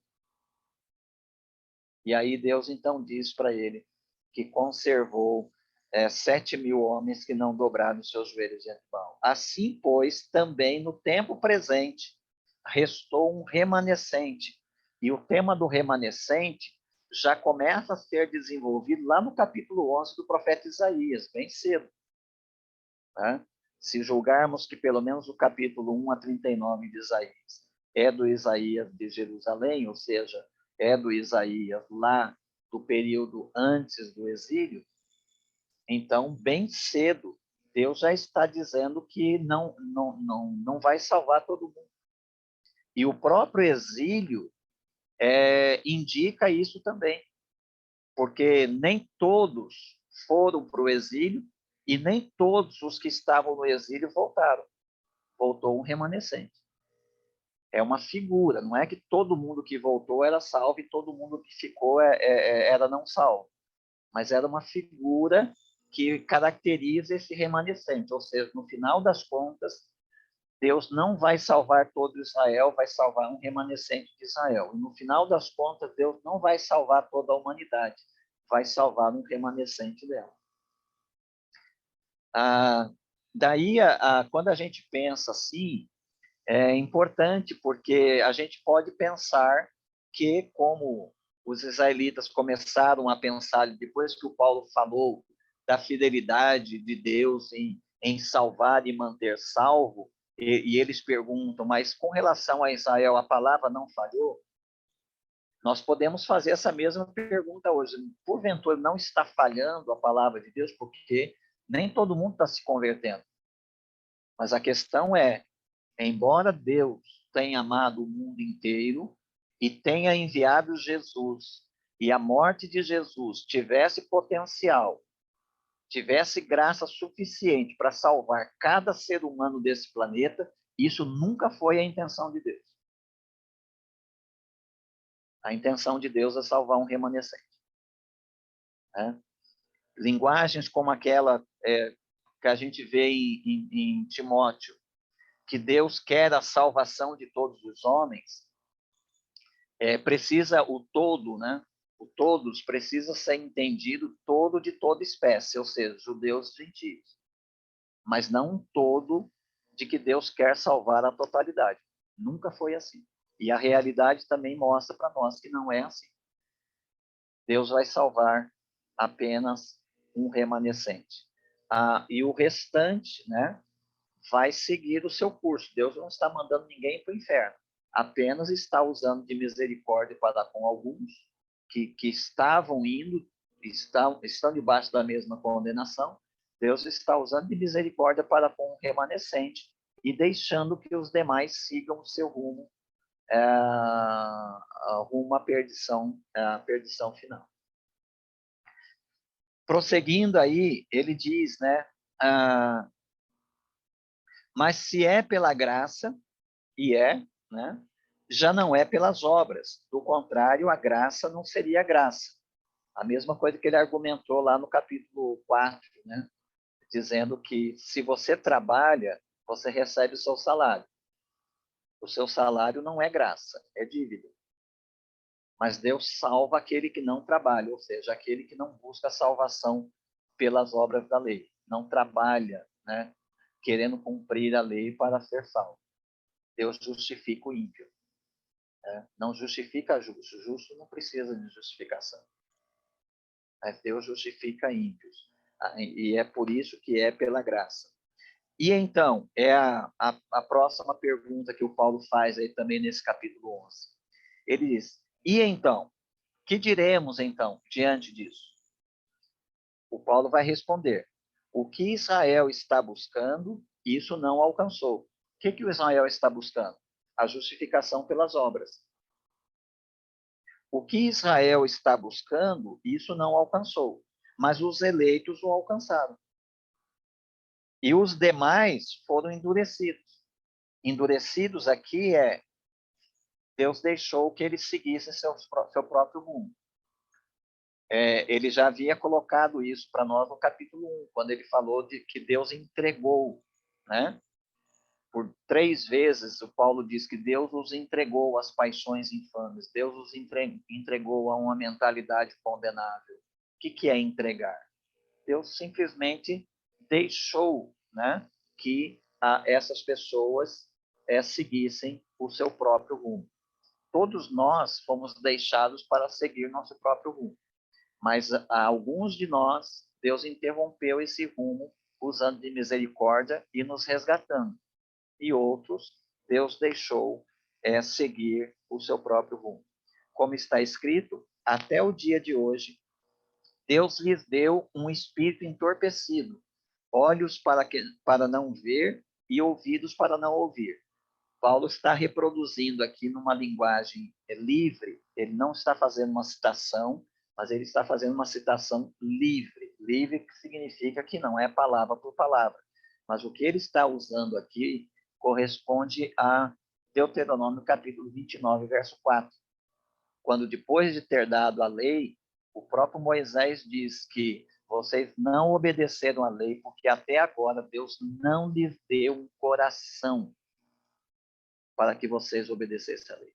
S1: E aí Deus então diz para ele que conservou 7.000 homens que não dobraram os seus joelhos diante de Baal. Assim, pois, também no tempo presente, restou um remanescente. E o tema do remanescente já começa a ser desenvolvido lá no capítulo 11 do profeta Isaías, bem cedo. Né? Se julgarmos que pelo menos o capítulo 1 a 39 de Isaías é do Isaías de Jerusalém, ou seja, é do Isaías lá do período antes do exílio, então, bem cedo, Deus já está dizendo que não vai salvar todo mundo. E o próprio exílio indica isso também, porque nem todos foram para o exílio e nem todos os que estavam no exílio voltaram. Voltou um remanescente. É uma figura, não é que todo mundo que voltou era salvo e todo mundo que ficou era não salvo, mas era uma figura que caracteriza esse remanescente, ou seja, no final das contas, Deus não vai salvar todo Israel, vai salvar um remanescente de Israel. E no final das contas, Deus não vai salvar toda a humanidade, vai salvar um remanescente dela. Daí, quando a gente pensa assim, é importante, porque a gente pode pensar que, como os israelitas começaram a pensar, depois que o Paulo falou da fidelidade de Deus em salvar e manter salvo, e eles perguntam, mas com relação a Israel, a palavra não falhou? Nós podemos fazer essa mesma pergunta hoje. Porventura, não está falhando a palavra de Deus, porque nem todo mundo está se convertendo. Mas a questão é, embora Deus tenha amado o mundo inteiro e tenha enviado Jesus, e a morte de Jesus tivesse potencial, tivesse graça suficiente para salvar cada ser humano desse planeta, isso nunca foi a intenção de Deus. A intenção de Deus é salvar um remanescente. Né? Linguagens como aquela que a gente vê em Timóteo, que Deus quer a salvação de todos os homens, precisa o todo, né? O todos precisa ser entendido todo de toda espécie, ou seja, judeus e gentios. Mas não um todo de que Deus quer salvar a totalidade. Nunca foi assim. E a realidade também mostra para nós que não é assim. Deus vai salvar apenas um remanescente. E o restante, né, vai seguir o seu curso. Deus não está mandando ninguém para o inferno. Apenas está usando de misericórdia para com alguns que estavam indo, estão debaixo da mesma condenação. Deus está usando de misericórdia para com o remanescente e deixando que os demais sigam o seu rumo, rumo à perdição final. Prosseguindo aí, ele diz, né? Mas se é pela graça, e né? Já não é pelas obras. Do contrário, a graça não seria graça. A mesma coisa que ele argumentou lá no capítulo 4, né? Dizendo que se você trabalha, você recebe o seu salário. O seu salário não é graça, é dívida. Mas Deus salva aquele que não trabalha, ou seja, aquele que não busca a salvação pelas obras da lei. Não trabalha, né? Querendo cumprir a lei para ser salvo. Deus justifica o ímpio. Não justifica justo. Justo não precisa de justificação. Mas Deus justifica ímpios. E é por isso que é pela graça. E então, a próxima pergunta que o Paulo faz aí também nesse capítulo 11. Ele diz, e então? Que diremos então diante disso? O Paulo vai responder, o que Israel está buscando, isso não alcançou. que o Israel está buscando? A justificação pelas obras. O que Israel está buscando, isso não alcançou, mas os eleitos o alcançaram. E os demais foram endurecidos. Endurecidos aqui Deus deixou que eles seguissem seu próprio rumo. Ele já havia colocado isso para nós no capítulo 1, quando ele falou de que Deus entregou, né? Por 3 vezes, o Paulo diz que Deus os entregou às paixões infames, Deus os entregou a uma mentalidade condenável. O que é entregar? Deus simplesmente deixou, né, que essas pessoas seguissem o seu próprio rumo. Todos nós fomos deixados para seguir nosso próprio rumo, mas alguns de nós, Deus interrompeu esse rumo usando de misericórdia e nos resgatando. E outros, Deus deixou seguir o seu próprio rumo. Como está escrito, até o dia de hoje, Deus lhes deu um espírito entorpecido, olhos para não ver e ouvidos para não ouvir. Paulo está reproduzindo aqui numa linguagem livre, ele não está fazendo uma citação, mas ele está fazendo uma citação livre. Livre que significa que não é palavra por palavra. Mas o que ele está usando aqui corresponde a Deuteronômio capítulo 29, verso 4. Quando depois de ter dado a lei, o próprio Moisés diz que vocês não obedeceram a lei, porque até agora Deus não lhes deu um coração para que vocês obedecessem a lei.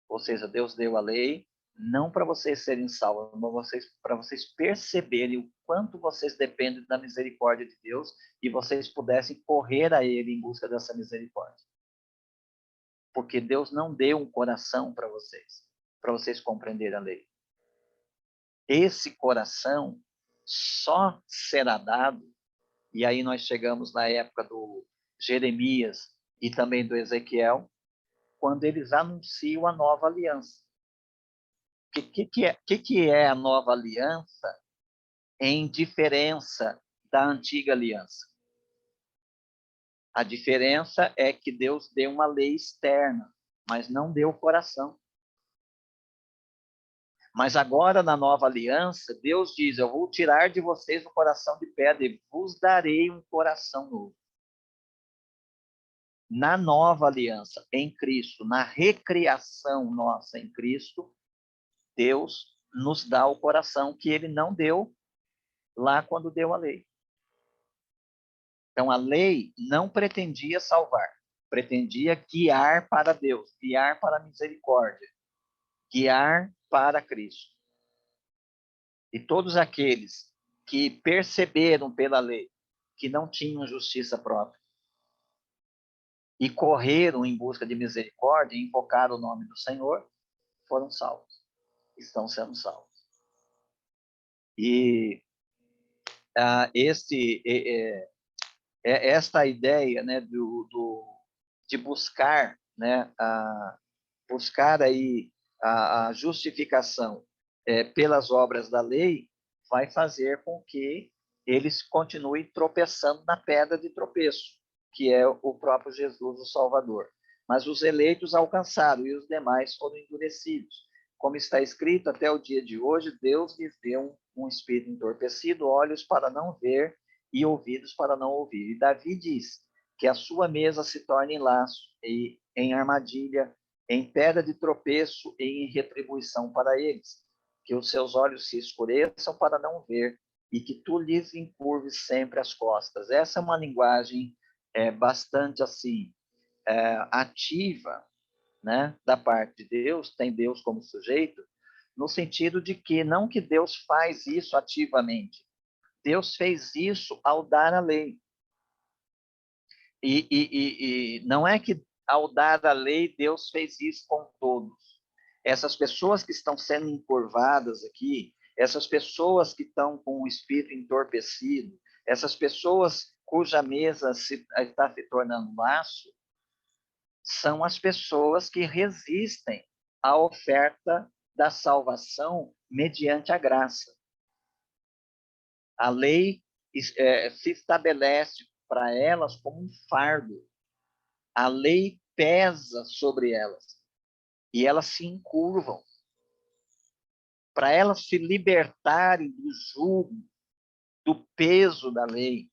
S1: Ou seja, Deus deu a lei não para vocês serem salvos, mas para vocês perceberem o quanto vocês dependem da misericórdia de Deus e vocês pudessem correr a Ele em busca dessa misericórdia. Porque Deus não deu um coração para vocês compreenderem a lei. Esse coração só será dado, e aí nós chegamos na época do Jeremias e também do Ezequiel, quando eles anunciam a nova aliança. O que é a nova aliança em diferença da antiga aliança? A diferença é que Deus deu uma lei externa, mas não deu o coração. Mas agora, na nova aliança, Deus diz, eu vou tirar de vocês o coração de pedra e vos darei um coração novo. Na nova aliança, em Cristo, na recriação nossa em Cristo, Deus nos dá o coração que ele não deu lá quando deu a lei. Então, a lei não pretendia salvar, pretendia guiar para Deus, guiar para a misericórdia, guiar para Cristo. E todos aqueles que perceberam pela lei que não tinham justiça própria e correram em busca de misericórdia e invocaram o nome do Senhor, foram salvos, estão sendo salvos. E esta ideia, né, de buscar, né, buscar aí a justificação pelas obras da lei, vai fazer com que eles continuem tropeçando na pedra de tropeço, que é o próprio Jesus, o Salvador. Mas os eleitos alcançaram e os demais foram endurecidos. Como está escrito, até o dia de hoje, Deus lhes deu um espírito entorpecido, olhos para não ver e ouvidos para não ouvir. E Davi diz que a sua mesa se torne em laço e em armadilha, em pedra de tropeço e em retribuição para eles. Que os seus olhos se escureçam para não ver e que tu lhes encurves sempre as costas. Essa é uma linguagem bastante assim ativa, né, da parte de Deus, tem Deus como sujeito, no sentido de que não que Deus faz isso ativamente, Deus fez isso ao dar a lei. E não é que ao dar a lei Deus fez isso com todos. Essas pessoas que estão sendo encurvadas aqui, essas pessoas que estão com o espírito entorpecido, essas pessoas cuja mesa está se tornando laço, são as pessoas que resistem à oferta da salvação mediante a graça. A lei se estabelece para elas como um fardo. A lei pesa sobre elas e elas se encurvam. Para elas se libertarem do jugo, do peso da lei,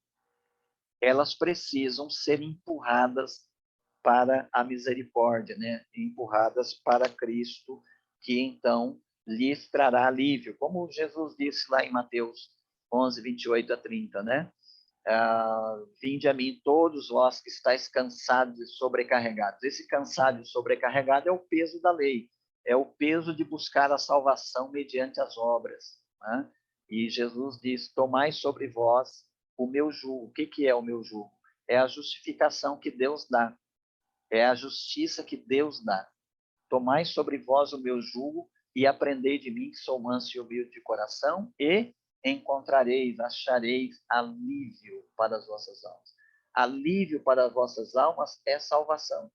S1: elas precisam ser empurradas para a misericórdia, né? Empurradas para Cristo, que então lhes trará alívio. Como Jesus disse lá em Mateus 11, 28 a 30, né? Vinde a mim todos vós que estáis cansados e sobrecarregados. Esse cansado e sobrecarregado é o peso da lei, é o peso de buscar a salvação mediante as obras, né? E Jesus diz, tomai sobre vós o meu jugo. O que é o meu jugo? É a justificação que Deus dá, é a justiça que Deus dá. Tomai sobre vós o meu jugo e aprendei de mim, que sou manso e humilde de coração, e encontrareis, achareis alívio para as vossas almas. Alívio para as vossas almas é salvação.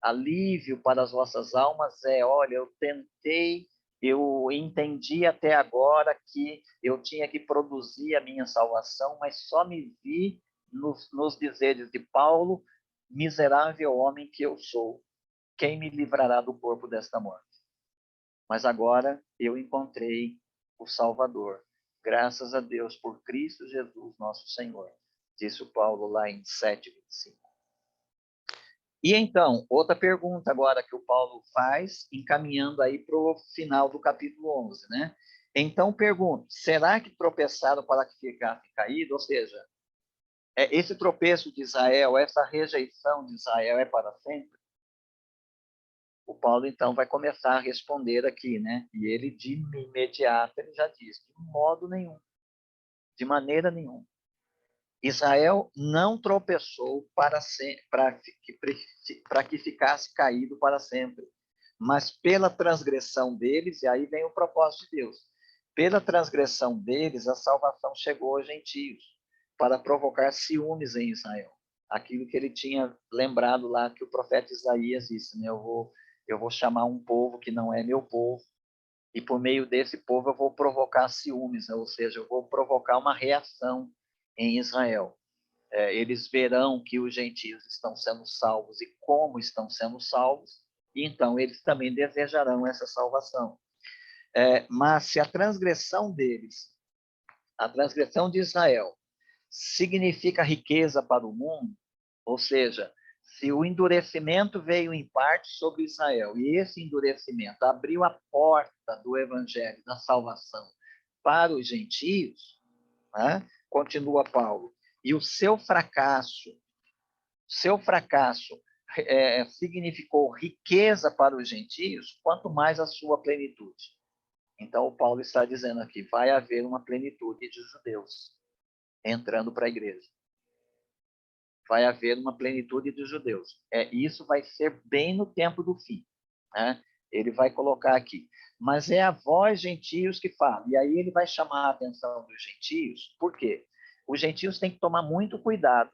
S1: Alívio para as vossas almas é, olha, eu tentei, eu entendi até agora que eu tinha que produzir a minha salvação, mas só me vi nos dizeres de Paulo, miserável homem que eu sou, quem me livrará do corpo desta morte? Mas agora eu encontrei o Salvador. Graças a Deus por Cristo Jesus, nosso Senhor. Disse o Paulo lá em 7:25. E então, outra pergunta agora que o Paulo faz, encaminhando aí para o final do capítulo 11, né? Então, pergunto, será que tropeçaram para que ficasse caído? Ou seja, esse tropeço de Israel, essa rejeição de Israel é para sempre? O Paulo, então, vai começar a responder aqui, né? E ele, de imediato, ele já diz, de modo nenhum, de maneira nenhuma. Israel não tropeçou para que ficasse caído para sempre, mas pela transgressão deles, e aí vem o propósito de Deus, pela transgressão deles, a salvação chegou aos gentios, para provocar ciúmes em Israel. Aquilo que ele tinha lembrado lá, que o profeta Isaías disse, né? Eu vou chamar um povo que não é meu povo, e por meio desse povo eu vou provocar ciúmes, ou seja, eu vou provocar uma reação em Israel. Eles verão que os gentios estão sendo salvos e como estão sendo salvos, e então eles também desejarão essa salvação. Mas se a transgressão deles, a transgressão de Israel, significa riqueza para o mundo, ou seja, se o endurecimento veio em parte sobre Israel, e esse endurecimento abriu a porta do evangelho, da salvação, para os gentios, né? Continua Paulo, e o seu fracasso significou riqueza para os gentios, quanto mais a sua plenitude. Então, o Paulo está dizendo aqui, vai haver uma plenitude de judeus entrando para a igreja. Vai haver uma plenitude de judeus. Isso vai ser bem no tempo do fim, né? Ele vai colocar aqui. Mas é a vós, gentios, que fala. E aí ele vai chamar a atenção dos gentios. Por quê? Os gentios têm que tomar muito cuidado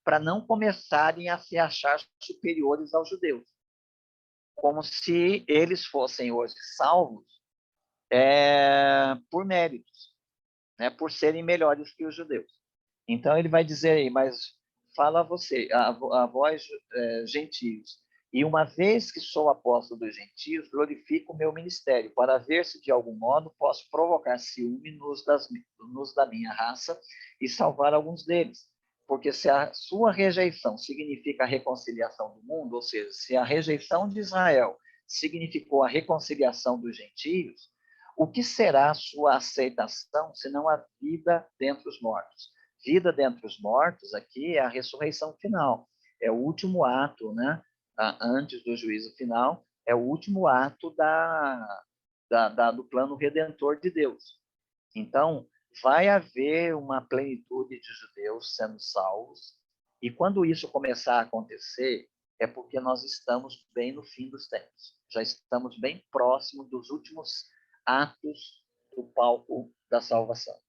S1: para não começarem a se achar superiores aos judeus. Como se eles fossem hoje salvos por méritos, né? Por serem melhores que os judeus. Então ele vai dizer aí, mas fala a vós, gentios, e uma vez que sou apóstolo dos gentios, glorifico o meu ministério, para ver se de algum modo posso provocar ciúme nos da minha raça e salvar alguns deles. Porque se a sua rejeição significa a reconciliação do mundo, ou seja, se a rejeição de Israel significou a reconciliação dos gentios, o que será a sua aceitação, senão a vida dentre os mortos? Vida dentre os mortos aqui é a ressurreição final, é o último ato, né? Antes do juízo final, é o último ato do plano redentor de Deus. Então, vai haver uma plenitude de judeus sendo salvos, e quando isso começar a acontecer, é porque nós estamos bem no fim dos tempos, já estamos bem próximo dos últimos atos do palco da salvação,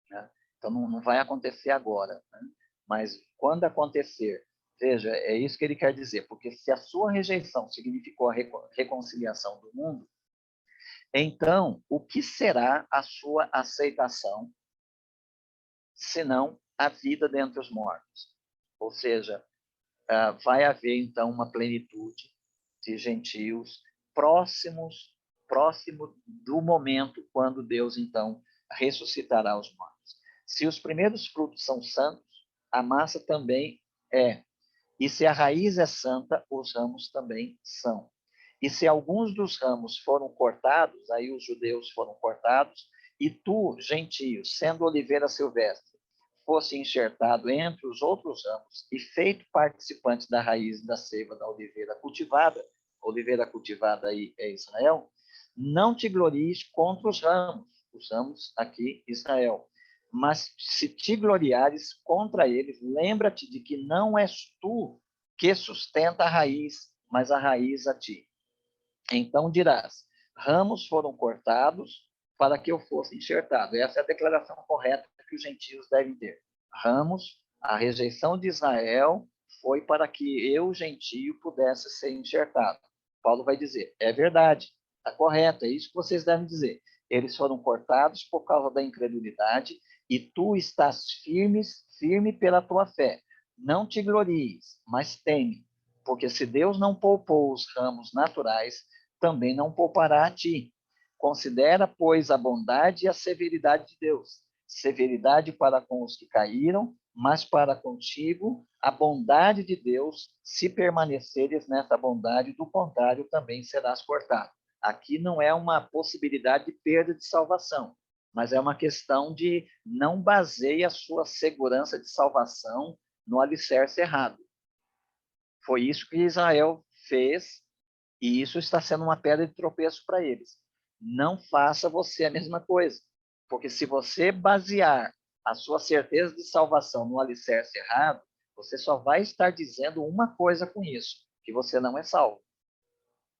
S1: né? Então, não vai acontecer agora, né? Mas quando acontecer, veja, é isso que ele quer dizer, porque se a sua rejeição significou a reconciliação do mundo, então, o que será a sua aceitação, senão a vida dentre os mortos? Ou seja, vai haver, então, uma plenitude de gentios próximo do momento quando Deus, então, ressuscitará os mortos. Se os primeiros frutos são santos, a massa também é. E se a raiz é santa, os ramos também são. E se alguns dos ramos foram cortados, aí os judeus foram cortados, e tu, gentio, sendo oliveira silvestre, fosse enxertado entre os outros ramos e feito participante da raiz da seiva da oliveira cultivada aí é Israel, não te glories contra os ramos aqui Israel, mas se te gloriares contra eles, lembra-te de que não és tu que sustenta a raiz, mas a raiz a ti. Então dirás, ramos foram cortados para que eu fosse enxertado. Essa é a declaração correta que os gentios devem ter. Ramos, a rejeição de Israel foi para que eu, gentio, pudesse ser enxertado. Paulo vai dizer, é verdade, está correto, é isso que vocês devem dizer. Eles foram cortados por causa da incredulidade e tu estás firme pela tua fé. Não te glories, mas teme, porque se Deus não poupou os ramos naturais, também não poupará a ti. Considera, pois, a bondade e a severidade de Deus. Severidade para com os que caíram, mas para contigo a bondade de Deus, se permaneceres nessa bondade, do contrário também serás cortado. Aqui não é uma possibilidade de perda de salvação, mas é uma questão de não baseie a sua segurança de salvação no alicerce errado. Foi isso que Israel fez, e isso está sendo uma pedra de tropeço para eles. Não faça você a mesma coisa, porque se você basear a sua certeza de salvação no alicerce errado, você só vai estar dizendo uma coisa com isso, que você não é salvo.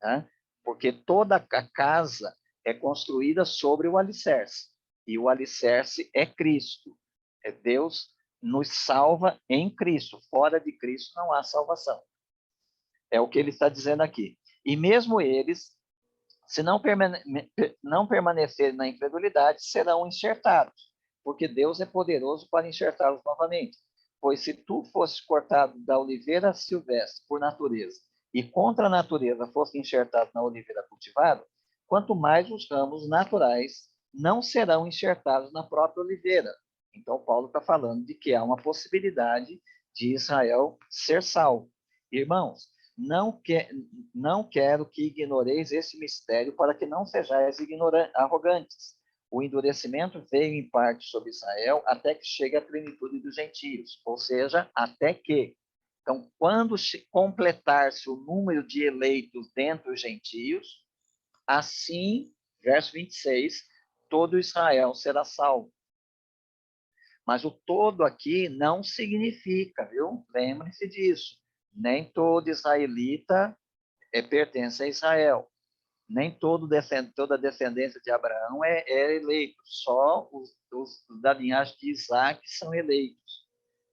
S1: Né? Porque toda a casa é construída sobre o alicerce, e o alicerce é Cristo. É Deus nos salva em Cristo. Fora de Cristo não há salvação. É o que ele está dizendo aqui. E mesmo eles, se não permanecerem na incredulidade, serão enxertados, porque Deus é poderoso para enxertá-los novamente. Pois se tu fosses cortado da oliveira silvestre por natureza, e contra a natureza fosse enxertado na oliveira cultivada, quanto mais os ramos naturais não serão enxertados na própria oliveira. Então, Paulo está falando de que há uma possibilidade de Israel ser salvo. Irmãos, não quero que ignoreis esse mistério para que não sejais arrogantes. O endurecimento veio em parte sobre Israel até que chegue a plenitude dos gentios, ou seja, até que. Então, quando completar-se o número de eleitos dentre os gentios, assim, verso 26, todo Israel será salvo. Mas o todo aqui não significa, viu? Lembre-se disso. Nem todo israelita pertence a Israel. Nem toda a descendência de Abraão é eleito. Só os da linhagem de Isaac são eleitos.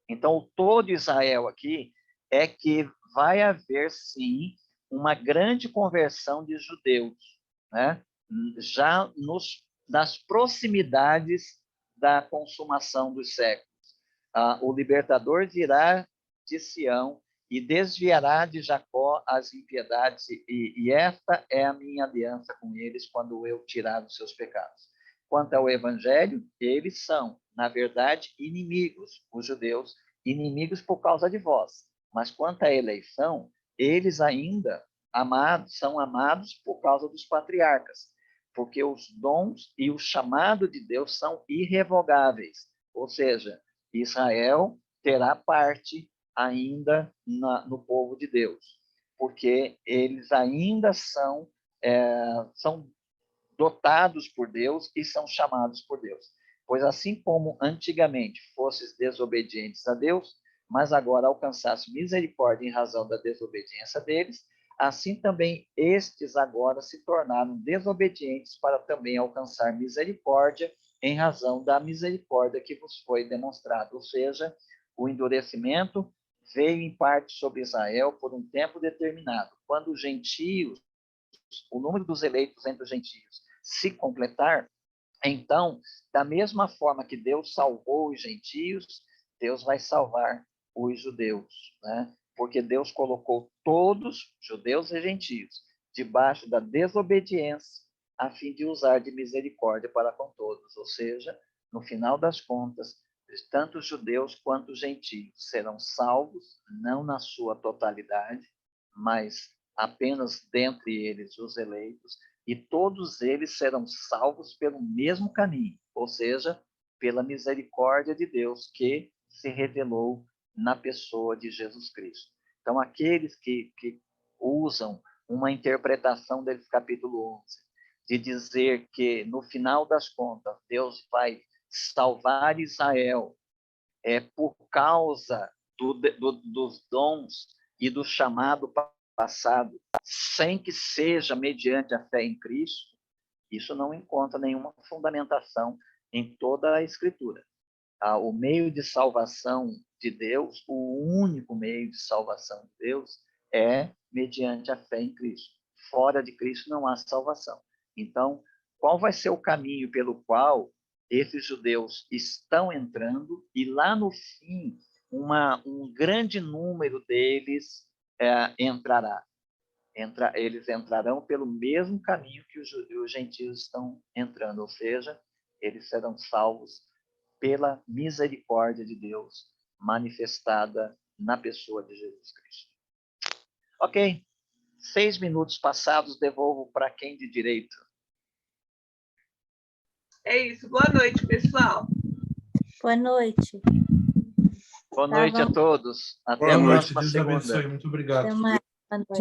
S1: Então, o todo Israel aqui é que vai haver, sim, uma grande conversão de judeus, né? Já nas proximidades da consumação dos séculos. O libertador virá de Sião e desviará de Jacó as impiedades, e esta é a minha aliança com eles quando eu tirar os seus pecados. Quanto ao evangelho, eles são, na verdade, inimigos, os judeus, inimigos por causa de vós. Mas quanto à eleição, eles ainda são amados por causa dos patriarcas, porque os dons e o chamado de Deus são irrevogáveis. Ou seja, Israel terá parte ainda no povo de Deus, porque eles ainda são dotados por Deus e são chamados por Deus. Pois assim como antigamente fosses desobedientes a Deus, mas agora alcançasse misericórdia em razão da desobediência deles, assim também estes agora se tornaram desobedientes para também alcançar misericórdia em razão da misericórdia que vos foi demonstrada. Ou seja, o endurecimento veio em parte sobre Israel por um tempo determinado. Quando os gentios, o número dos eleitos entre os gentios se completar, então, da mesma forma que Deus salvou os gentios, Deus vai salvar os judeus, né? porque Deus colocou todos, judeus e gentios, debaixo da desobediência, a fim de usar de misericórdia para com todos. Ou seja, no final das contas, tanto os judeus quanto os gentios serão salvos, não na sua totalidade, mas apenas dentre eles os eleitos, e todos eles serão salvos pelo mesmo caminho, ou seja, pela misericórdia de Deus que se revelou na pessoa de Jesus Cristo. Então, aqueles que usam uma interpretação desse capítulo 11, de dizer que, no final das contas, Deus vai salvar Israel por causa dos dons e do chamado passado, sem que seja mediante a fé em Cristo, isso não encontra nenhuma fundamentação em toda a Escritura. O meio de salvação de Deus, o único meio de salvação de Deus, é mediante a fé em Cristo. Fora de Cristo não há salvação. Então, qual vai ser o caminho pelo qual esses judeus estão entrando e lá no fim um grande número deles entrará? Eles entrarão pelo mesmo caminho que os gentios estão entrando, ou seja, eles serão salvos pela misericórdia de Deus manifestada na pessoa de Jesus Cristo. Ok, 6 minutos passados, devolvo para quem de direito.
S5: É isso, boa noite, pessoal.
S6: Boa noite.
S1: Boa noite a todos. Até
S3: Boa
S1: a
S3: noite,
S1: próxima
S3: Deus
S1: segunda.
S3: abençoe. Muito obrigado.
S6: Até mais. Boa noite.